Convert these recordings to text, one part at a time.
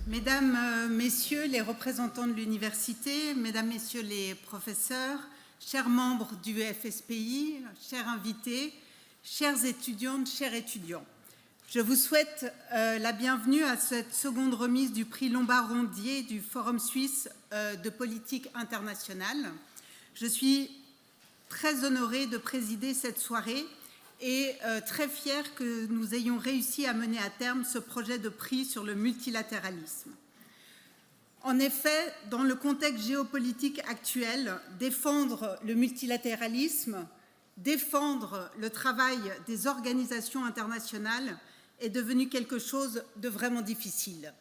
Mesdames, Messieurs les représentants de l'université, Mesdames, Messieurs les professeurs, chers membres du FSPI, chers invités, chères étudiantes, chers étudiants, je vous souhaite la bienvenue à cette seconde remise du prix Lombard-Odier du Forum suisse de politique internationale. Je suis très honorée de présider cette soirée et très fière que nous ayons réussi à mener à terme ce projet de prix sur le multilatéralisme. En effet, dans le contexte géopolitique actuel, défendre le multilatéralisme, défendre le travail des organisations internationales est devenu quelque chose de vraiment difficile.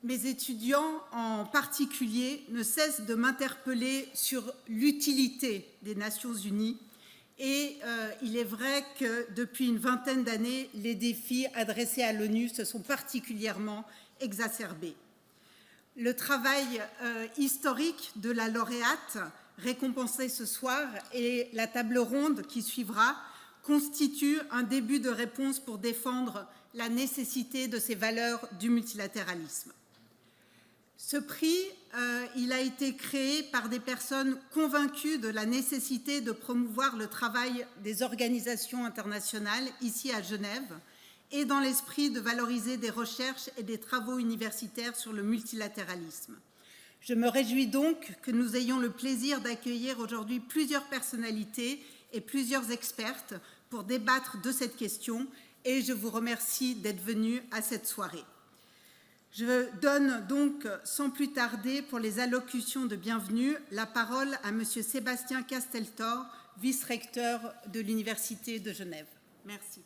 Mes étudiants, en particulier, ne cessent de m'interpeller sur l'utilité des Nations Unies et il est vrai que depuis une vingtaine d'années, les défis adressés à l'ONU se sont particulièrement exacerbés. Le travail historique de la lauréate récompensée ce soir et la table ronde qui suivra constituent un début de réponse pour défendre la nécessité de ces valeurs du multilatéralisme. Ce prix, il a été créé par des personnes convaincues de la nécessité de promouvoir le travail des organisations internationales ici à Genève et dans l'esprit de valoriser des recherches et des travaux universitaires sur le multilatéralisme. Je me réjouis donc que nous ayons le plaisir d'accueillir aujourd'hui plusieurs personnalités et plusieurs expertes pour débattre de cette question et je vous remercie d'être venus à cette soirée. Je donne donc, sans plus tarder, pour les allocutions de bienvenue, la parole à M. Sébastien Casteltor, vice-recteur de l'Université de Genève. Merci.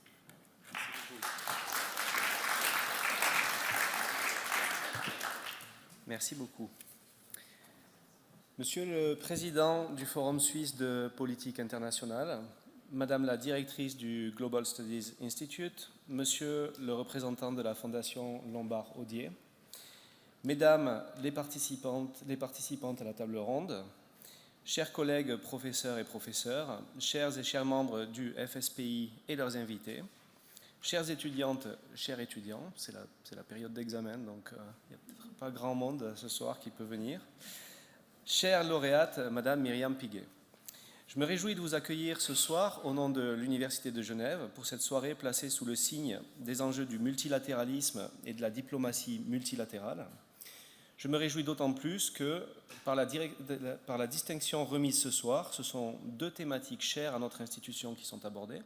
Merci beaucoup. Monsieur le Président du Forum suisse de politique internationale, Madame la directrice du Global Studies Institute, Monsieur le représentant de la Fondation Lombard-Odier, Mesdames les participantes à la table ronde, chers collègues professeurs et professeurs, chers et chers membres du FSPI et leurs invités, chères étudiantes, chers étudiants, c'est la période d'examen, donc il n'y a peut-être pas grand monde ce soir qui peut venir, chère lauréate, Madame Myriam Piguet. Je me réjouis de vous accueillir ce soir au nom de l'Université de Genève pour cette soirée placée sous le signe des enjeux du multilatéralisme et de la diplomatie multilatérale. Je me réjouis d'autant plus que, par la distinction remise ce soir, ce sont deux thématiques chères à notre institution qui sont abordées,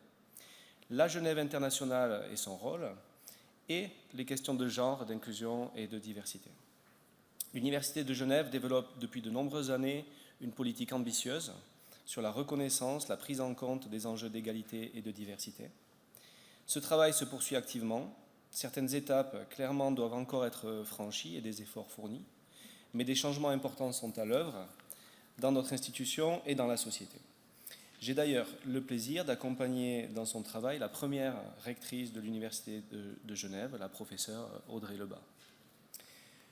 la Genève internationale et son rôle, et les questions de genre, d'inclusion et de diversité. L'Université de Genève développe depuis de nombreuses années une politique ambitieuse sur la reconnaissance, la prise en compte des enjeux d'égalité et de diversité. Ce travail se poursuit activement. Certaines étapes, clairement, doivent encore être franchies et des efforts fournis, mais des changements importants sont à l'œuvre dans notre institution et dans la société. J'ai d'ailleurs le plaisir d'accompagner dans son travail la première rectrice de l'Université de Genève, la professeure Audrey Lebas.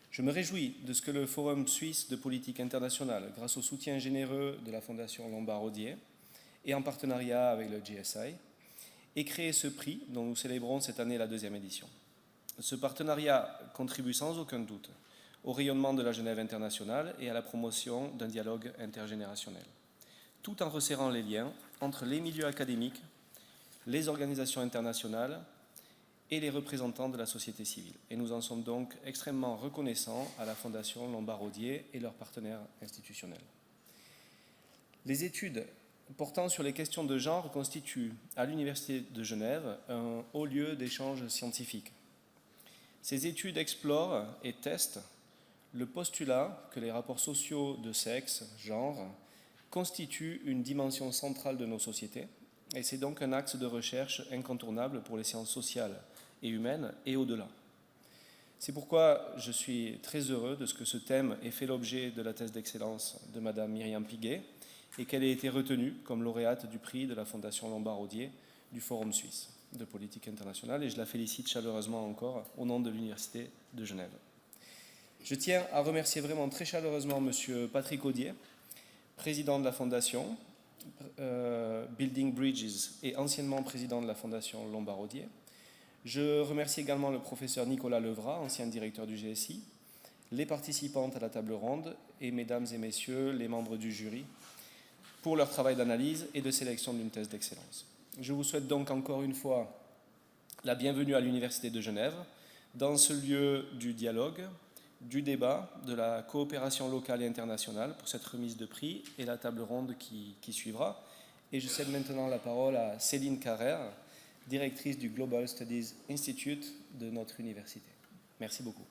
Je me réjouis de ce que le Forum suisse de politique internationale, grâce au soutien généreux de la Fondation Lombard-Odier et en partenariat avec le GSI, ait créé ce prix dont nous célébrons cette année la deuxième édition. Ce partenariat contribue sans aucun doute au rayonnement de la Genève internationale et à la promotion d'un dialogue intergénérationnel, tout en resserrant les liens entre les milieux académiques, les organisations internationales et les représentants de la société civile. Et nous en sommes donc extrêmement reconnaissants à la Fondation Lombard-Odier et leurs partenaires institutionnels. Les études portant sur les questions de genre constituent à l'Université de Genève un haut lieu d'échange scientifique. Ces études explorent et testent le postulat que les rapports sociaux de sexe, genre, constituent une dimension centrale de nos sociétés, et c'est donc un axe de recherche incontournable pour les sciences sociales et humaines et au-delà. C'est pourquoi je suis très heureux de ce que ce thème ait fait l'objet de la thèse d'excellence de Madame Myriam Piguet et qu'elle ait été retenue comme lauréate du prix de la Fondation Lombard-Odier du Forum suisse de politique internationale et je la félicite chaleureusement encore au nom de l'Université de Genève. Je tiens à remercier vraiment très chaleureusement Monsieur Patrick Odier, président de la Fondation Building Bridges et anciennement président de la Fondation Lombard-Odier, Je remercie également le professeur Nicolas Levrat, ancien directeur du GSI, les participantes à la table ronde et mesdames et messieurs les membres du jury pour leur travail d'analyse et de sélection d'une thèse d'excellence. Je vous souhaite donc encore une fois la bienvenue à l'Université de Genève, dans ce lieu du dialogue, du débat, de la coopération locale et internationale pour cette remise de prix et la table ronde qui suivra. Et je cède maintenant la parole à Céline Carrère, directrice du Global Studies Institute de notre université. Merci beaucoup.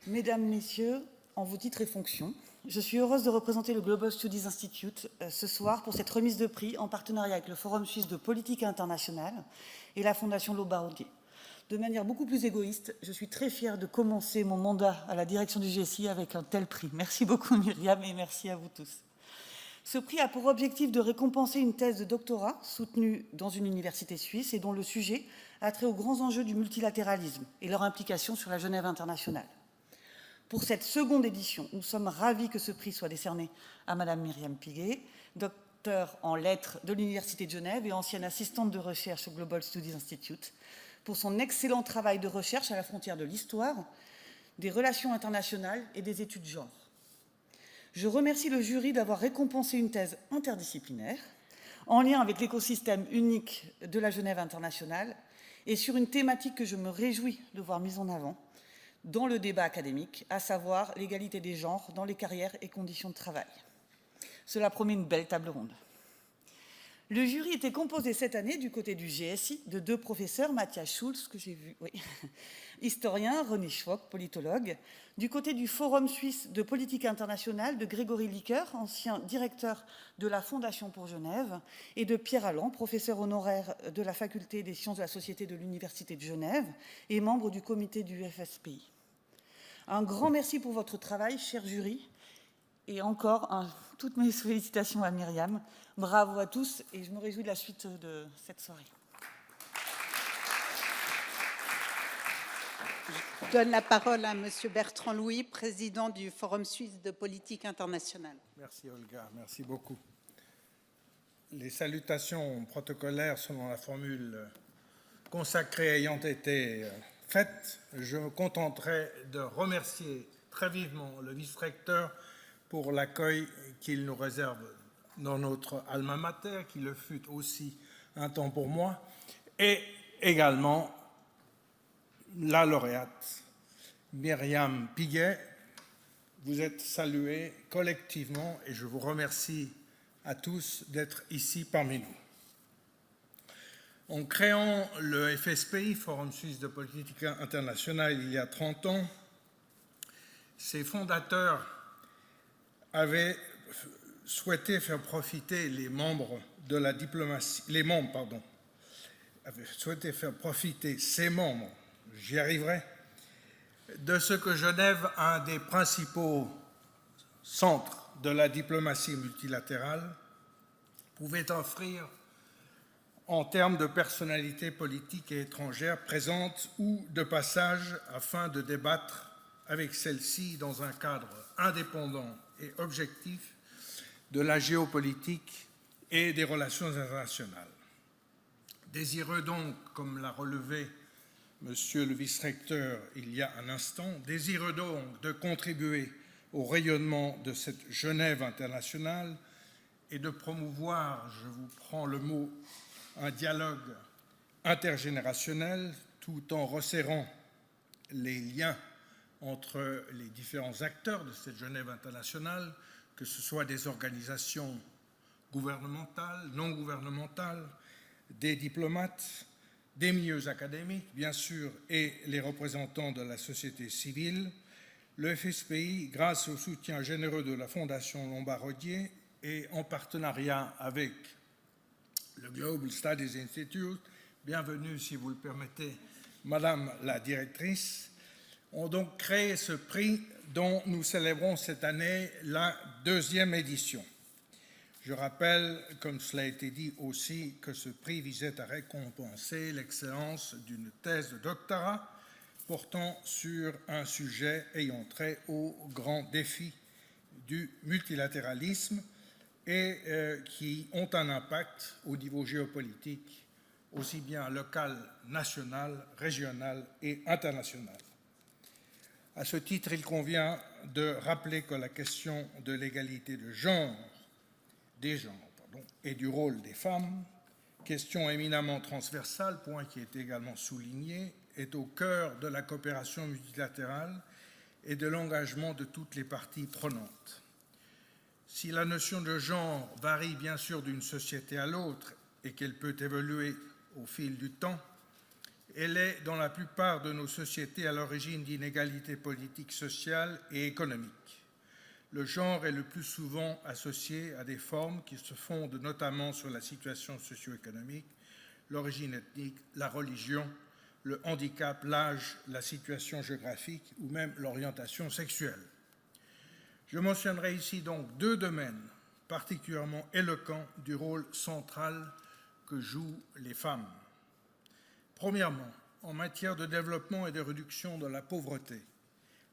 Mesdames, Messieurs, en vos titres et fonctions, je suis heureuse de représenter le Global Studies Institute ce soir pour cette remise de prix en partenariat avec le Forum suisse de politique internationale et la Fondation Lombard-Odier. De manière beaucoup plus égoïste, je suis très fière de commencer mon mandat à la direction du GSI avec un tel prix. Merci beaucoup Myriam et merci à vous tous. Ce prix a pour objectif de récompenser une thèse de doctorat soutenue dans une université suisse et dont le sujet a trait aux grands enjeux du multilatéralisme et leur implication sur la Genève internationale. Pour cette seconde édition, nous sommes ravis que ce prix soit décerné à Madame Myriam Piguet, docteur en lettres de l'Université de Genève et ancienne assistante de recherche au Global Studies Institute, pour son excellent travail de recherche à la frontière de l'histoire, des relations internationales et des études de genre. Je remercie le jury d'avoir récompensé une thèse interdisciplinaire en lien avec l'écosystème unique de la Genève internationale et sur une thématique que je me réjouis de voir mise en avant dans le débat académique, à savoir l'égalité des genres dans les carrières et conditions de travail. Cela promet une belle table ronde. Le jury était composé cette année, du côté du GSI, de 2 professeurs, Matthias Schulz, que j'ai vu, oui, historien, René Schwock, politologue, du côté du Forum suisse de politique internationale, de Grégory Licker, ancien directeur de la Fondation pour Genève, et de Pierre Allan, professeur honoraire de la Faculté des sciences de la société de l'Université de Genève et membre du comité du FSPI. Un grand merci pour votre travail, cher jury, et encore toutes mes félicitations à Myriam. Bravo à tous et je me réjouis de la suite de cette soirée. Je donne la parole à Monsieur Bertrand Louis, président du Forum suisse de politique internationale. Merci Olga, merci beaucoup. Les salutations protocolaires selon la formule consacrée ayant été faites, je me contenterai de remercier très vivement le vice-recteur pour l'accueil qu'il nous réserve dans notre alma mater, qui le fut aussi un temps pour moi, et également la lauréate Myriam Piguet. Vous êtes salués collectivement et je vous remercie à tous d'être ici parmi nous. En créant le FSPI, Forum suisse de politique internationale, il y a 30 ans, ses fondateurs avaient souhaité faire profiter les membres de la diplomatie, avaient souhaité faire profiter ses membres, j'y arriverai, de ce que Genève, un des principaux centres de la diplomatie multilatérale, pouvait offrir en termes de personnalités politiques et étrangères présentes ou de passage afin de débattre avec celles-ci dans un cadre indépendant et objectif de la géopolitique et des relations internationales. Désireux donc, comme l'a relevé Monsieur le vice-recteur il y a un instant, désireux donc de contribuer au rayonnement de cette Genève internationale et de promouvoir, je vous prends le mot, un dialogue intergénérationnel tout en resserrant les liens entre les différents acteurs de cette Genève internationale, que ce soit des organisations gouvernementales, non gouvernementales, des diplomates, des milieux académiques, bien sûr, et les représentants de la société civile. Le FSPI, grâce au soutien généreux de la Fondation Lombard-Odier et en partenariat avec le Global Studies Institute, bienvenue si vous le permettez, Madame la directrice, ont donc créé ce prix dont nous célébrons cette année la 2e édition. Je rappelle, comme cela a été dit aussi, que ce prix visait à récompenser l'excellence d'une thèse de doctorat portant sur un sujet ayant trait aux grands défis du multilatéralisme et qui ont un impact au niveau géopolitique, aussi bien local, national, régional et international. À ce titre, il convient de rappeler que la question de l'égalité des genres, et du rôle des femmes, question éminemment transversale, point qui est également souligné, est au cœur de la coopération multilatérale et de l'engagement de toutes les parties prenantes. Si la notion de genre varie bien sûr d'une société à l'autre et qu'elle peut évoluer au fil du temps, elle est dans la plupart de nos sociétés à l'origine d'inégalités politiques, sociales et économiques. Le genre est le plus souvent associé à des formes qui se fondent notamment sur la situation socio-économique, l'origine ethnique, la religion, le handicap, l'âge, la situation géographique ou même l'orientation sexuelle. Je mentionnerai ici donc deux domaines particulièrement éloquents du rôle central que jouent les femmes. Premièrement, en matière de développement et de réduction de la pauvreté,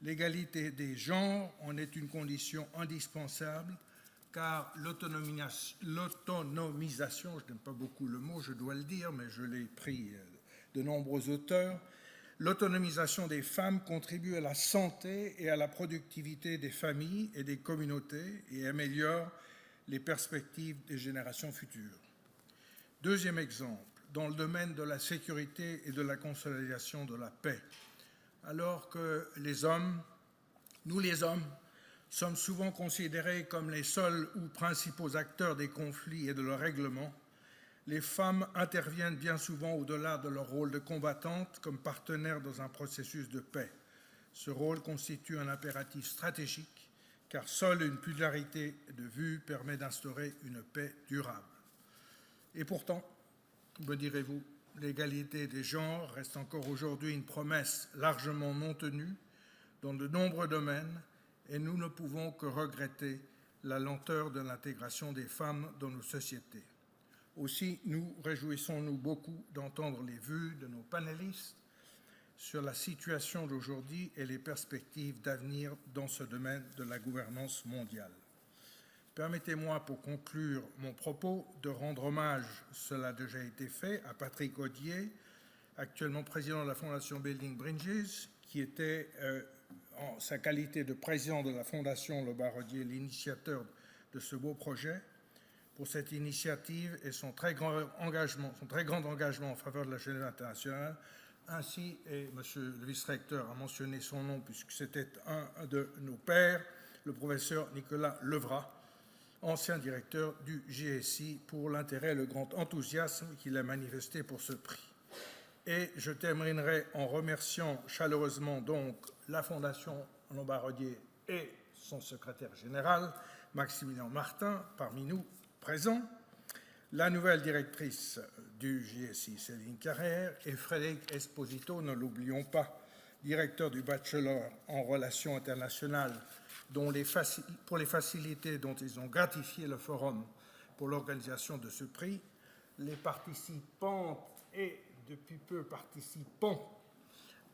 l'égalité des genres en est une condition indispensable car l'autonomisation, je n'aime pas beaucoup le mot, je dois le dire, mais je l'ai pris de nombreux auteurs, l'autonomisation des femmes contribue à la santé et à la productivité des familles et des communautés et améliore les perspectives des générations futures. Deuxième exemple, dans le domaine de la sécurité et de la consolidation de la paix, alors que nous les hommes, sommes souvent considérés comme les seuls ou principaux acteurs des conflits et de leur règlement, les femmes interviennent bien souvent au-delà de leur rôle de combattante comme partenaires dans un processus de paix. Ce rôle constitue un impératif stratégique car seule une pluralité de vues permet d'instaurer une paix durable. Et pourtant, me direz-vous, l'égalité des genres reste encore aujourd'hui une promesse largement non tenue dans de nombreux domaines et nous ne pouvons que regretter la lenteur de l'intégration des femmes dans nos sociétés. Aussi, nous réjouissons-nous beaucoup d'entendre les vues de nos panélistes sur la situation d'aujourd'hui et les perspectives d'avenir dans ce domaine de la gouvernance mondiale. Permettez-moi, pour conclure mon propos, de rendre hommage, cela a déjà été fait, à Patrick Odier, actuellement président de la Fondation Building Bridges, qui était, en sa qualité de président de la Fondation Lombard Odier, l'initiateur de ce beau projet, pour cette initiative et son très grand engagement en faveur de la jeunesse internationale, ainsi, et M. le vice-recteur a mentionné son nom puisque c'était un de nos pairs, le professeur Nicolas Levrat, ancien directeur du GSI, pour l'intérêt et le grand enthousiasme qu'il a manifesté pour ce prix. Et je terminerai en remerciant chaleureusement donc la Fondation Lombard Odier et son secrétaire général, Maximilien Martin, parmi nous présents, la nouvelle directrice du GSI, Céline Carrère, et Frédéric Esposito, ne l'oublions pas, directeur du Bachelor en Relations internationales, pour les facilités dont ils ont gratifié le forum pour l'organisation de ce prix, les participantes et depuis peu participants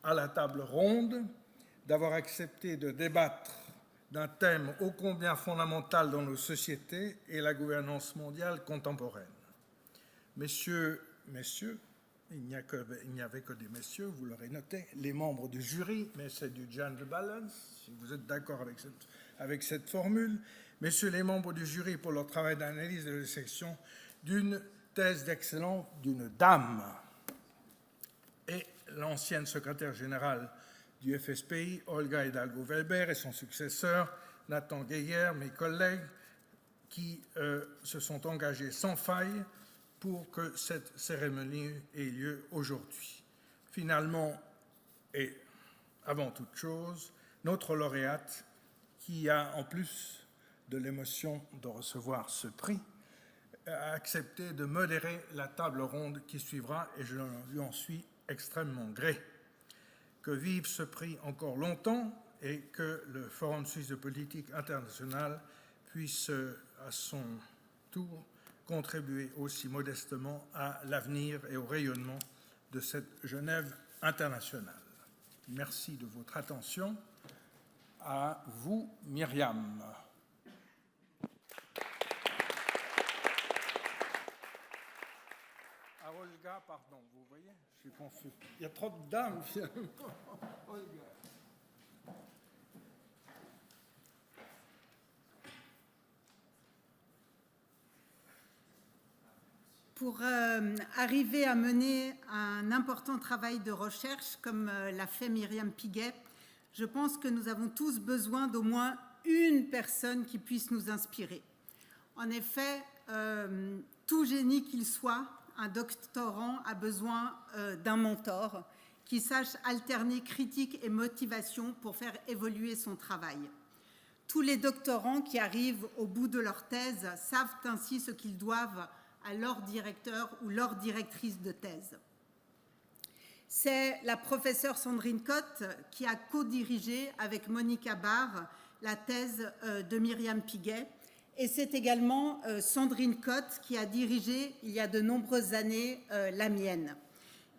à la table ronde, d'avoir accepté de débattre d'un thème ô combien fondamental dans nos sociétés et la gouvernance mondiale contemporaine. Messieurs, il n'y avait que des messieurs, vous l'aurez noté, les membres du jury, mais c'est du gender balance, si vous êtes d'accord avec cette formule, messieurs les membres du jury pour leur travail d'analyse et de sélection d'une thèse d'excellence d'une dame, et l'ancienne secrétaire générale du FSPI, Olga Hidalgo-Velber, et son successeur, Nathan Guéhière, mes collègues, qui se sont engagés sans faille pour que cette cérémonie ait lieu aujourd'hui. Finalement, et avant toute chose, notre lauréate, qui a, en plus de l'émotion de recevoir ce prix, a accepté de modérer la table ronde qui suivra, et je lui en suis extrêmement gré. Que vive ce prix encore longtemps et que le Forum suisse de politique internationale puisse, à son tour, contribuer aussi modestement à l'avenir et au rayonnement de cette Genève internationale. Merci de votre attention. À vous, Myriam. À Olga, pardon, vous voyez, je suis confus. Il y a trop de dames, finalement. Olga. Pour arriver à mener un important travail de recherche comme l'a fait Myriam Piguet, je pense que nous avons tous besoin d'au moins une personne qui puisse nous inspirer. En effet, tout génie qu'il soit, un doctorant a besoin d'un mentor qui sache alterner critique et motivation pour faire évoluer son travail. Tous les doctorants qui arrivent au bout de leur thèse savent ainsi ce qu'ils doivent à leur directeur ou leur directrice de thèse. C'est la professeure Sandrine Cotte qui a co-dirigé avec Monica Barr la thèse de Myriam Piguet, et c'est également Sandrine Cotte qui a dirigé il y a de nombreuses années la mienne.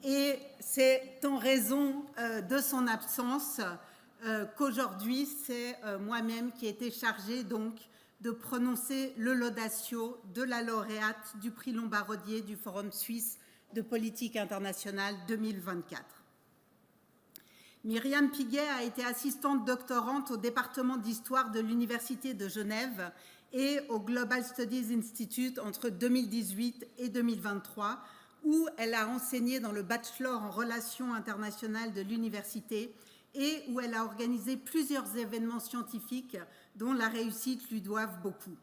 Et c'est en raison de son absence qu'aujourd'hui c'est moi-même qui ai été chargée donc de prononcer le laudatio de la lauréate du prix Lombard-Odier du Forum suisse de politique internationale 2024. Myriam Piguet a été assistante doctorante au département d'histoire de l'Université de Genève et au Global Studies Institute entre 2018 et 2023, où elle a enseigné dans le bachelor en relations internationales de l'université et où elle a organisé plusieurs événements scientifiques dont la réussite lui doivent beaucoup.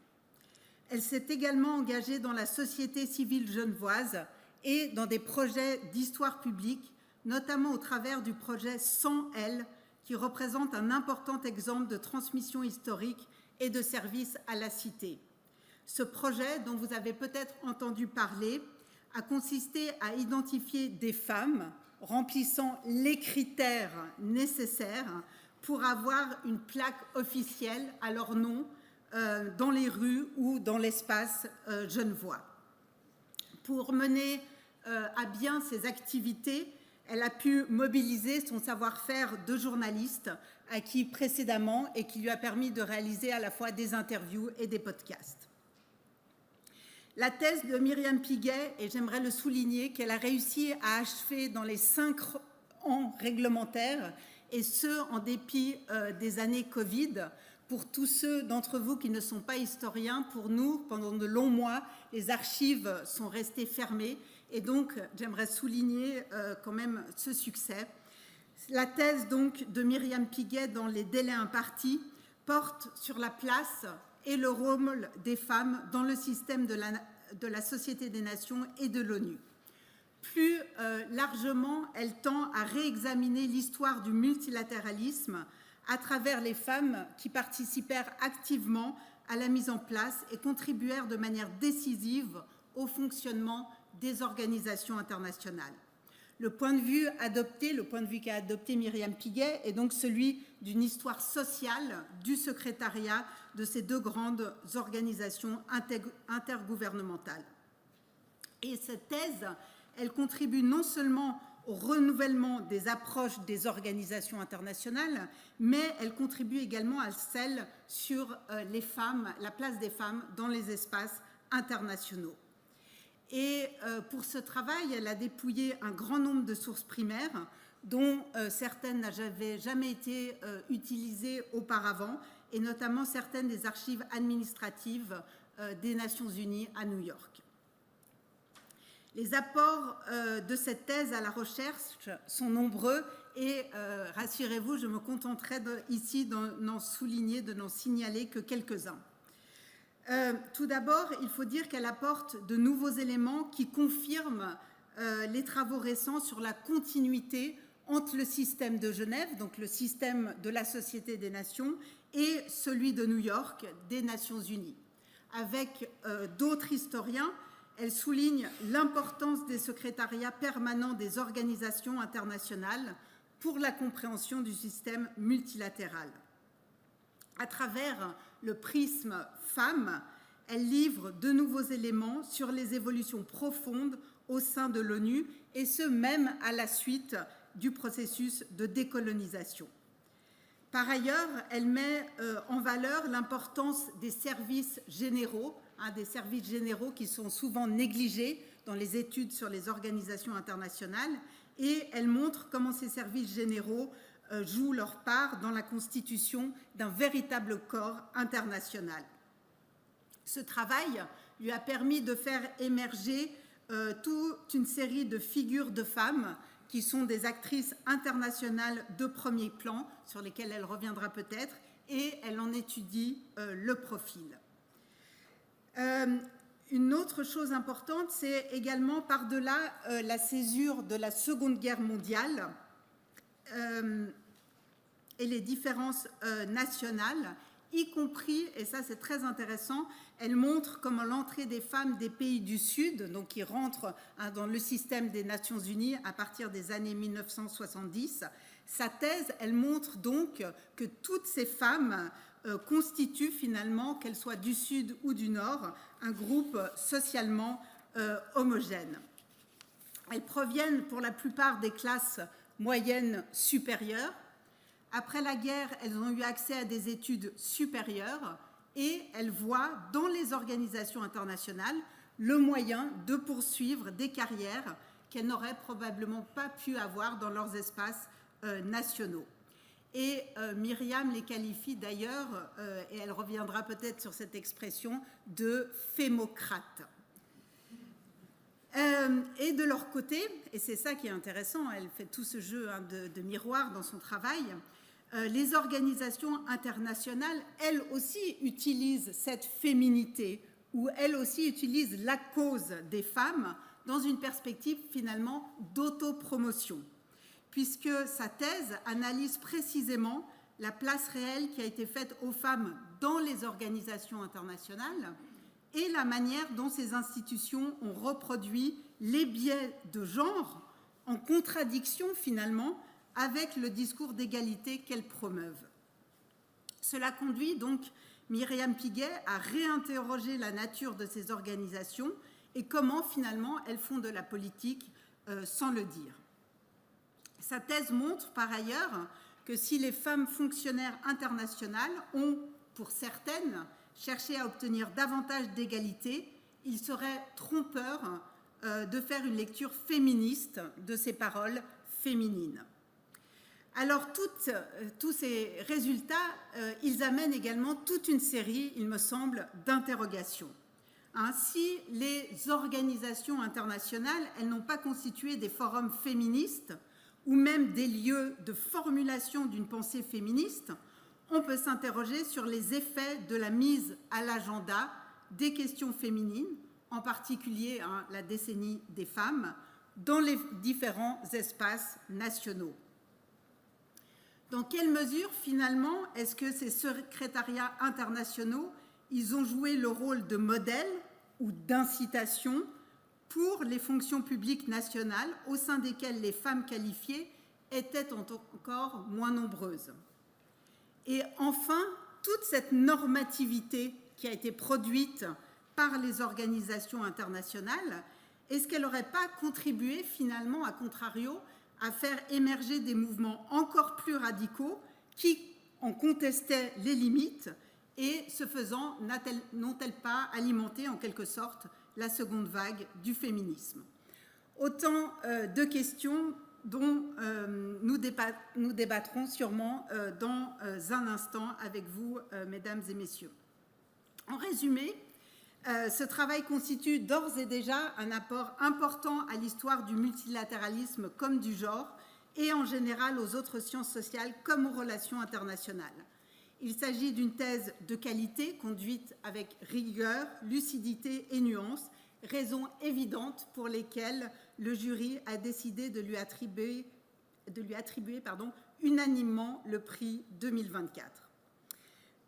Elle s'est également engagée dans la société civile genevoise et dans des projets d'histoire publique, notamment au travers du projet 100L, qui représente un important exemple de transmission historique et de service à la cité. Ce projet, dont vous avez peut-être entendu parler, a consisté à identifier des femmes remplissant les critères nécessaires pour avoir une plaque officielle à leur nom dans les rues ou dans l'espace genevois. Pour mener à bien ces activités, elle a pu mobiliser son savoir-faire de journaliste acquis précédemment et qui lui a permis de réaliser à la fois des interviews et des podcasts. La thèse de Myriam Piguet, et j'aimerais le souligner, qu'elle a réussi à achever dans les 5 ans réglementaires, et ce, en dépit des années Covid. Pour tous ceux d'entre vous qui ne sont pas historiens, pour nous, pendant de longs mois, les archives sont restées fermées, et donc j'aimerais souligner quand même ce succès. La thèse donc de Myriam Piguet, dans les délais impartis, porte sur la place et le rôle des femmes dans le système de la Société des Nations et de l'ONU. Plus largement, elle tend à réexaminer l'histoire du multilatéralisme à travers les femmes qui participèrent activement à la mise en place et contribuèrent de manière décisive au fonctionnement des organisations internationales. Le point de vue qu'a adopté Myriam Piguet est donc celui d'une histoire sociale du secrétariat de ces 2 grandes organisations intergouvernementales. Et cette thèse, elle contribue non seulement au renouvellement des approches des organisations internationales, mais elle contribue également à celle sur les femmes, la place des femmes dans les espaces internationaux. Et pour ce travail, elle a dépouillé un grand nombre de sources primaires, dont certaines n'avaient jamais été utilisées auparavant, et notamment certaines des archives administratives des Nations Unies à New York. Les apports de cette thèse à la recherche sont nombreux et, rassurez-vous, je me contenterai ici d'en signaler que quelques-uns. Tout d'abord, il faut dire qu'elle apporte de nouveaux éléments qui confirment les travaux récents sur la continuité entre le système de Genève, donc le système de la Société des Nations, et celui de New York, des Nations Unies. Avec d'autres historiens, elle souligne l'importance des secrétariats permanents des organisations internationales pour la compréhension du système multilatéral. À travers le prisme femmes, elle livre de nouveaux éléments sur les évolutions profondes au sein de l'ONU, et ce même à la suite du processus de décolonisation. Par ailleurs, elle met en valeur l'importance des services généraux, des services généraux qui sont souvent négligés dans les études sur les organisations internationales, et elle montre comment ces services généraux jouent leur part dans la constitution d'un véritable corps international. Ce travail lui a permis de faire émerger toute une série de figures de femmes qui sont des actrices internationales de premier plan, sur lesquelles elle reviendra peut-être, et elle en étudie le profil. Une autre chose importante, c'est également par-delà la césure de la Seconde Guerre mondiale et les différences nationales, y compris, et ça c'est très intéressant, elle montre comment l'entrée des femmes des pays du Sud, donc qui rentrent dans le système des Nations Unies à partir des années 1970, sa thèse, elle montre donc que toutes ces femmes constituent finalement, qu'elles soient du Sud ou du Nord, un groupe socialement homogène. Elles proviennent pour la plupart des classes moyennes supérieures. Après la guerre, elles ont eu accès à des études supérieures et elles voient dans les organisations internationales le moyen de poursuivre des carrières qu'elles n'auraient probablement pas pu avoir dans leurs espaces nationaux. Et Myriam les qualifie d'ailleurs, et elle reviendra peut-être sur cette expression, de fémocrates. Et de leur côté, et c'est ça qui est intéressant, elle fait tout ce jeu de miroir dans son travail, les organisations internationales, elles aussi utilisent cette féminité, ou elles aussi utilisent la cause des femmes dans une perspective finalement d'autopromotion, puisque sa thèse analyse précisément la place réelle qui a été faite aux femmes dans les organisations internationales et la manière dont ces institutions ont reproduit les biais de genre en contradiction finalement avec le discours d'égalité qu'elles promeuvent. Cela conduit donc Myriam Piguet à réinterroger la nature de ces organisations et comment finalement elles font de la politique sans le dire. Sa thèse montre par ailleurs que si les femmes fonctionnaires internationales ont, pour certaines, cherché à obtenir davantage d'égalité, il serait trompeur de faire une lecture féministe de ces paroles féminines. Alors, tous ces résultats, ils amènent également toute une série, il me semble, d'interrogations. Ainsi, les organisations internationales, elles n'ont pas constitué des forums féministes ou même des lieux de formulation d'une pensée féministe. On peut s'interroger sur les effets de la mise à l'agenda des questions féminines, en particulier la décennie des femmes, dans les différents espaces nationaux. Dans quelle mesure, finalement, est-ce que ces secrétariats internationaux, ils ont joué le rôle de modèle ou d'incitation pour les fonctions publiques nationales au sein desquelles les femmes qualifiées étaient encore moins nombreuses? Et enfin, toute cette normativité qui a été produite par les organisations internationales, est-ce qu'elle n'aurait pas contribué finalement, à contrario, à faire émerger des mouvements encore plus radicaux qui en contestaient les limites et, ce faisant, n'ont-elles pas alimenté en quelque sorte la seconde vague du féminisme? Autant de questions dont nous débattrons sûrement dans un instant avec vous, mesdames et messieurs. En résumé, ce travail constitue d'ores et déjà un apport important à l'histoire du multilatéralisme comme du genre et en général aux autres sciences sociales comme aux relations internationales. Il s'agit d'une thèse de qualité conduite avec rigueur, lucidité et nuance, raisons évidentes pour lesquelles le jury a décidé de lui attribuer unanimement le prix 2024.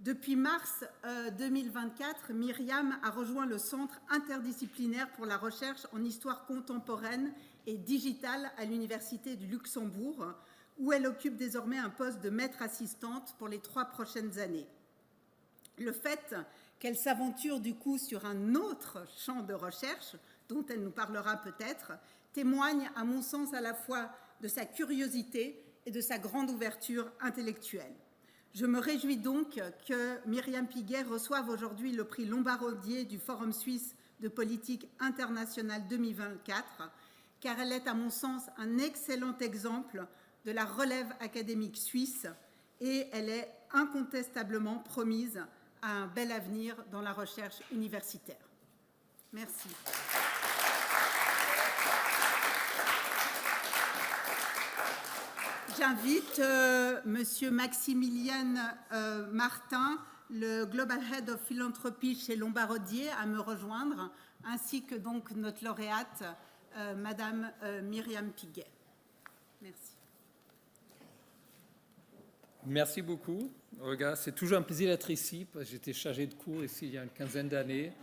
Depuis mars 2024, Myriam a rejoint le Centre interdisciplinaire pour la recherche en histoire contemporaine et digitale à l'Université du Luxembourg, où elle occupe désormais un poste de maître assistante pour les 3 prochaines années. Le fait qu'elle s'aventure du coup sur un autre champ de recherche, dont elle nous parlera peut-être, témoigne à mon sens à la fois de sa curiosité et de sa grande ouverture intellectuelle. Je me réjouis donc que Myriam Piguet reçoive aujourd'hui le prix Lombard-Odier du Forum suisse de politique internationale 2024, car elle est, à mon sens, un excellent exemple de la relève académique suisse et elle est incontestablement promise à un bel avenir dans la recherche universitaire. Merci. J'invite Monsieur Maximilien Martin, le Global Head of Philanthropy chez Lombard-Odier, à me rejoindre, ainsi que donc notre lauréate, Madame Myriam Piguet. Merci. Merci beaucoup, Olga. C'est toujours un plaisir d'être ici, parce que j'étais chargé de cours ici il y a une quinzaine d'années.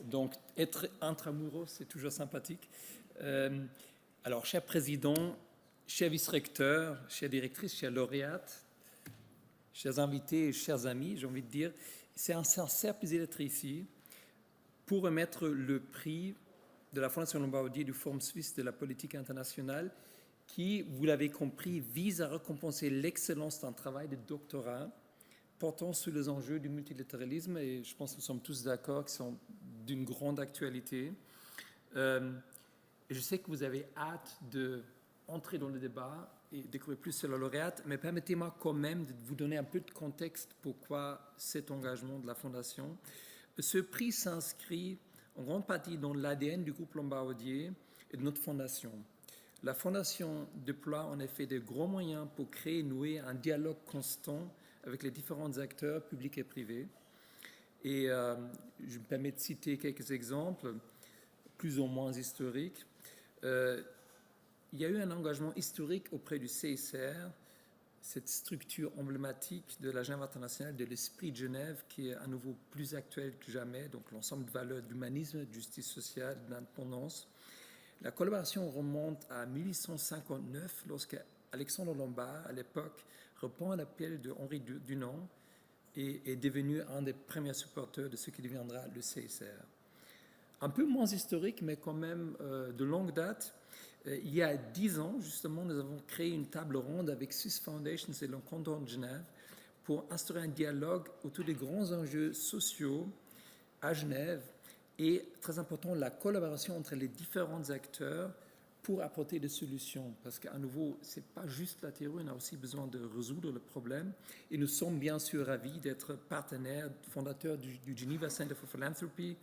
Donc, être intramuros, c'est toujours sympathique. Alors, cher président, cher vice-recteur, chère directrice, chère lauréate, chers invités et chers amis, j'ai envie de dire, c'est un sincère plaisir d'être ici pour remettre le prix de la Fondation Lombard-Odier du Forum suisse de la politique internationale qui, vous l'avez compris, vise à récompenser l'excellence d'un travail de doctorat portant sur les enjeux du multilatéralisme, et je pense que nous sommes tous d'accord qu'ils sont d'une grande actualité. Et je sais que vous avez hâte d'entrer dans le débat et découvrir plus sur la lauréate, mais permettez-moi quand même de vous donner un peu de contexte pourquoi cet engagement de la Fondation. Ce prix s'inscrit en grande partie dans l'ADN du groupe Lombard-Odier et de notre Fondation. La Fondation déploie en effet de gros moyens pour créer et nouer un dialogue constant avec les différents acteurs publics et privés. Et je me permets de citer quelques exemples, plus ou moins historiques. Il y a eu un engagement historique auprès du CICR, cette structure emblématique de l'agenda international de l'esprit de Genève qui est à nouveau plus actuelle que jamais, donc l'ensemble de valeurs d'humanisme, de justice sociale, d'indépendance. La collaboration remonte à 1859 lorsque Alexandre Lombard, à l'époque, répond à l'appel de Henri Dunant et est devenu un des premiers supporters de ce qui deviendra le CICR. Un peu moins historique, mais quand même de longue date, il y a 10 ans, justement, nous avons créé une table ronde avec Swiss Foundations et le canton de Genève pour instaurer un dialogue autour des grands enjeux sociaux à Genève et, très important, la collaboration entre les différents acteurs pour apporter des solutions. Parce qu'à nouveau, ce n'est pas juste la théorie, on a aussi besoin de résoudre le problème. Et nous sommes bien sûr ravis d'être partenaires, fondateurs du Geneva Center for Philanthropy,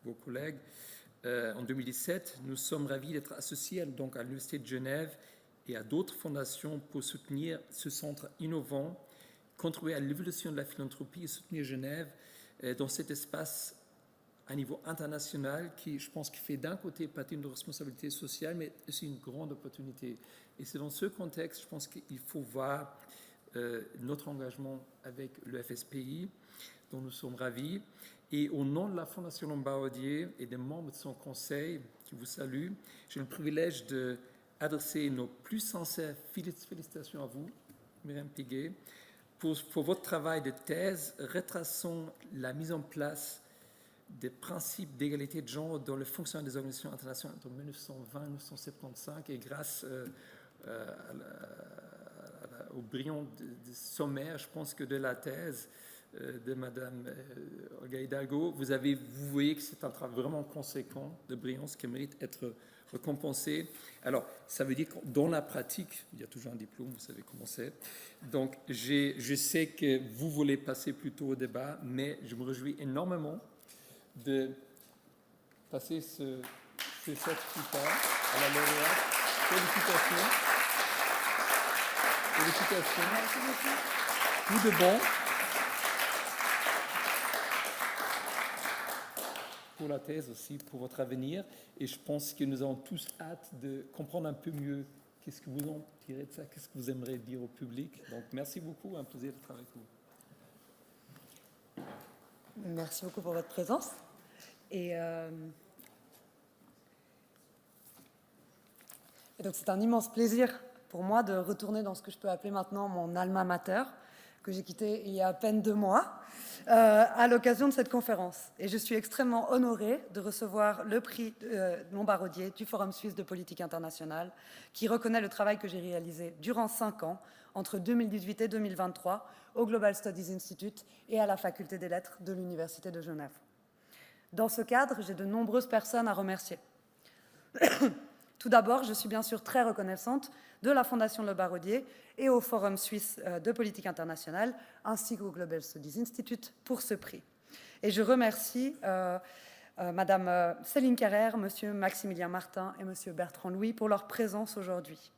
vos collègues. En 2017, nous sommes ravis d'être associés donc à l'Université de Genève et à d'autres fondations pour soutenir ce centre innovant, contribuer à l'évolution de la philanthropie et soutenir Genève dans cet espace à niveau international qui, je pense, qui fait d'un côté partie de nos responsabilités sociales, mais aussi une grande opportunité. Et c'est dans ce contexte, je pense qu'il faut voir notre engagement avec le FSPI, dont nous sommes ravis. Et au nom de la Fondation Lombard-Odier et des membres de son conseil qui vous saluent, j'ai le privilège d'adresser nos plus sincères félicitations à vous, Myriam Piguet, pour votre travail de thèse retraçant la mise en place des principes d'égalité de genre dans le fonctionnement des organisations internationales entre 1920 et 1975, et grâce au brillant sommaire, je pense que de la thèse de Madame Olga Hidalgo, vous voyez que c'est un travail vraiment conséquent de brillance qui mérite d'être récompensé. Alors, ça veut dire que dans la pratique, il y a toujours un diplôme, vous savez comment c'est. Donc, je sais que vous voulez passer plutôt au débat, mais je me réjouis énormément de passer ce certificat à la lauréate. Félicitations. Félicitations. Tout de bon. Pour la thèse aussi, pour votre avenir. Et je pense que nous avons tous hâte de comprendre un peu mieux qu'est-ce que vous en tirez de ça, qu'est-ce que vous aimeriez dire au public. Donc, merci beaucoup, un plaisir d'être avec vous. Merci beaucoup pour votre présence. Et donc, c'est un immense plaisir pour moi de retourner dans ce que je peux appeler maintenant mon alma mater. que j'ai quitté il y a à peine 2 mois, à l'occasion de cette conférence. Et je suis extrêmement honorée de recevoir le prix Lombard-Odier du Forum suisse de politique internationale, qui reconnaît le travail que j'ai réalisé durant 5 ans, entre 2018 et 2023, au Global Studies Institute et à la Faculté des Lettres de l'Université de Genève. Dans ce cadre, j'ai de nombreuses personnes à remercier. Tout d'abord, je suis bien sûr très reconnaissante de la Fondation Lombard-Odier et au Forum suisse de politique internationale, ainsi qu'au Global Studies Institute pour ce prix. Et je remercie Madame Céline Carrère, Monsieur Maximilien Martin et Monsieur Bertrand Louis pour leur présence aujourd'hui.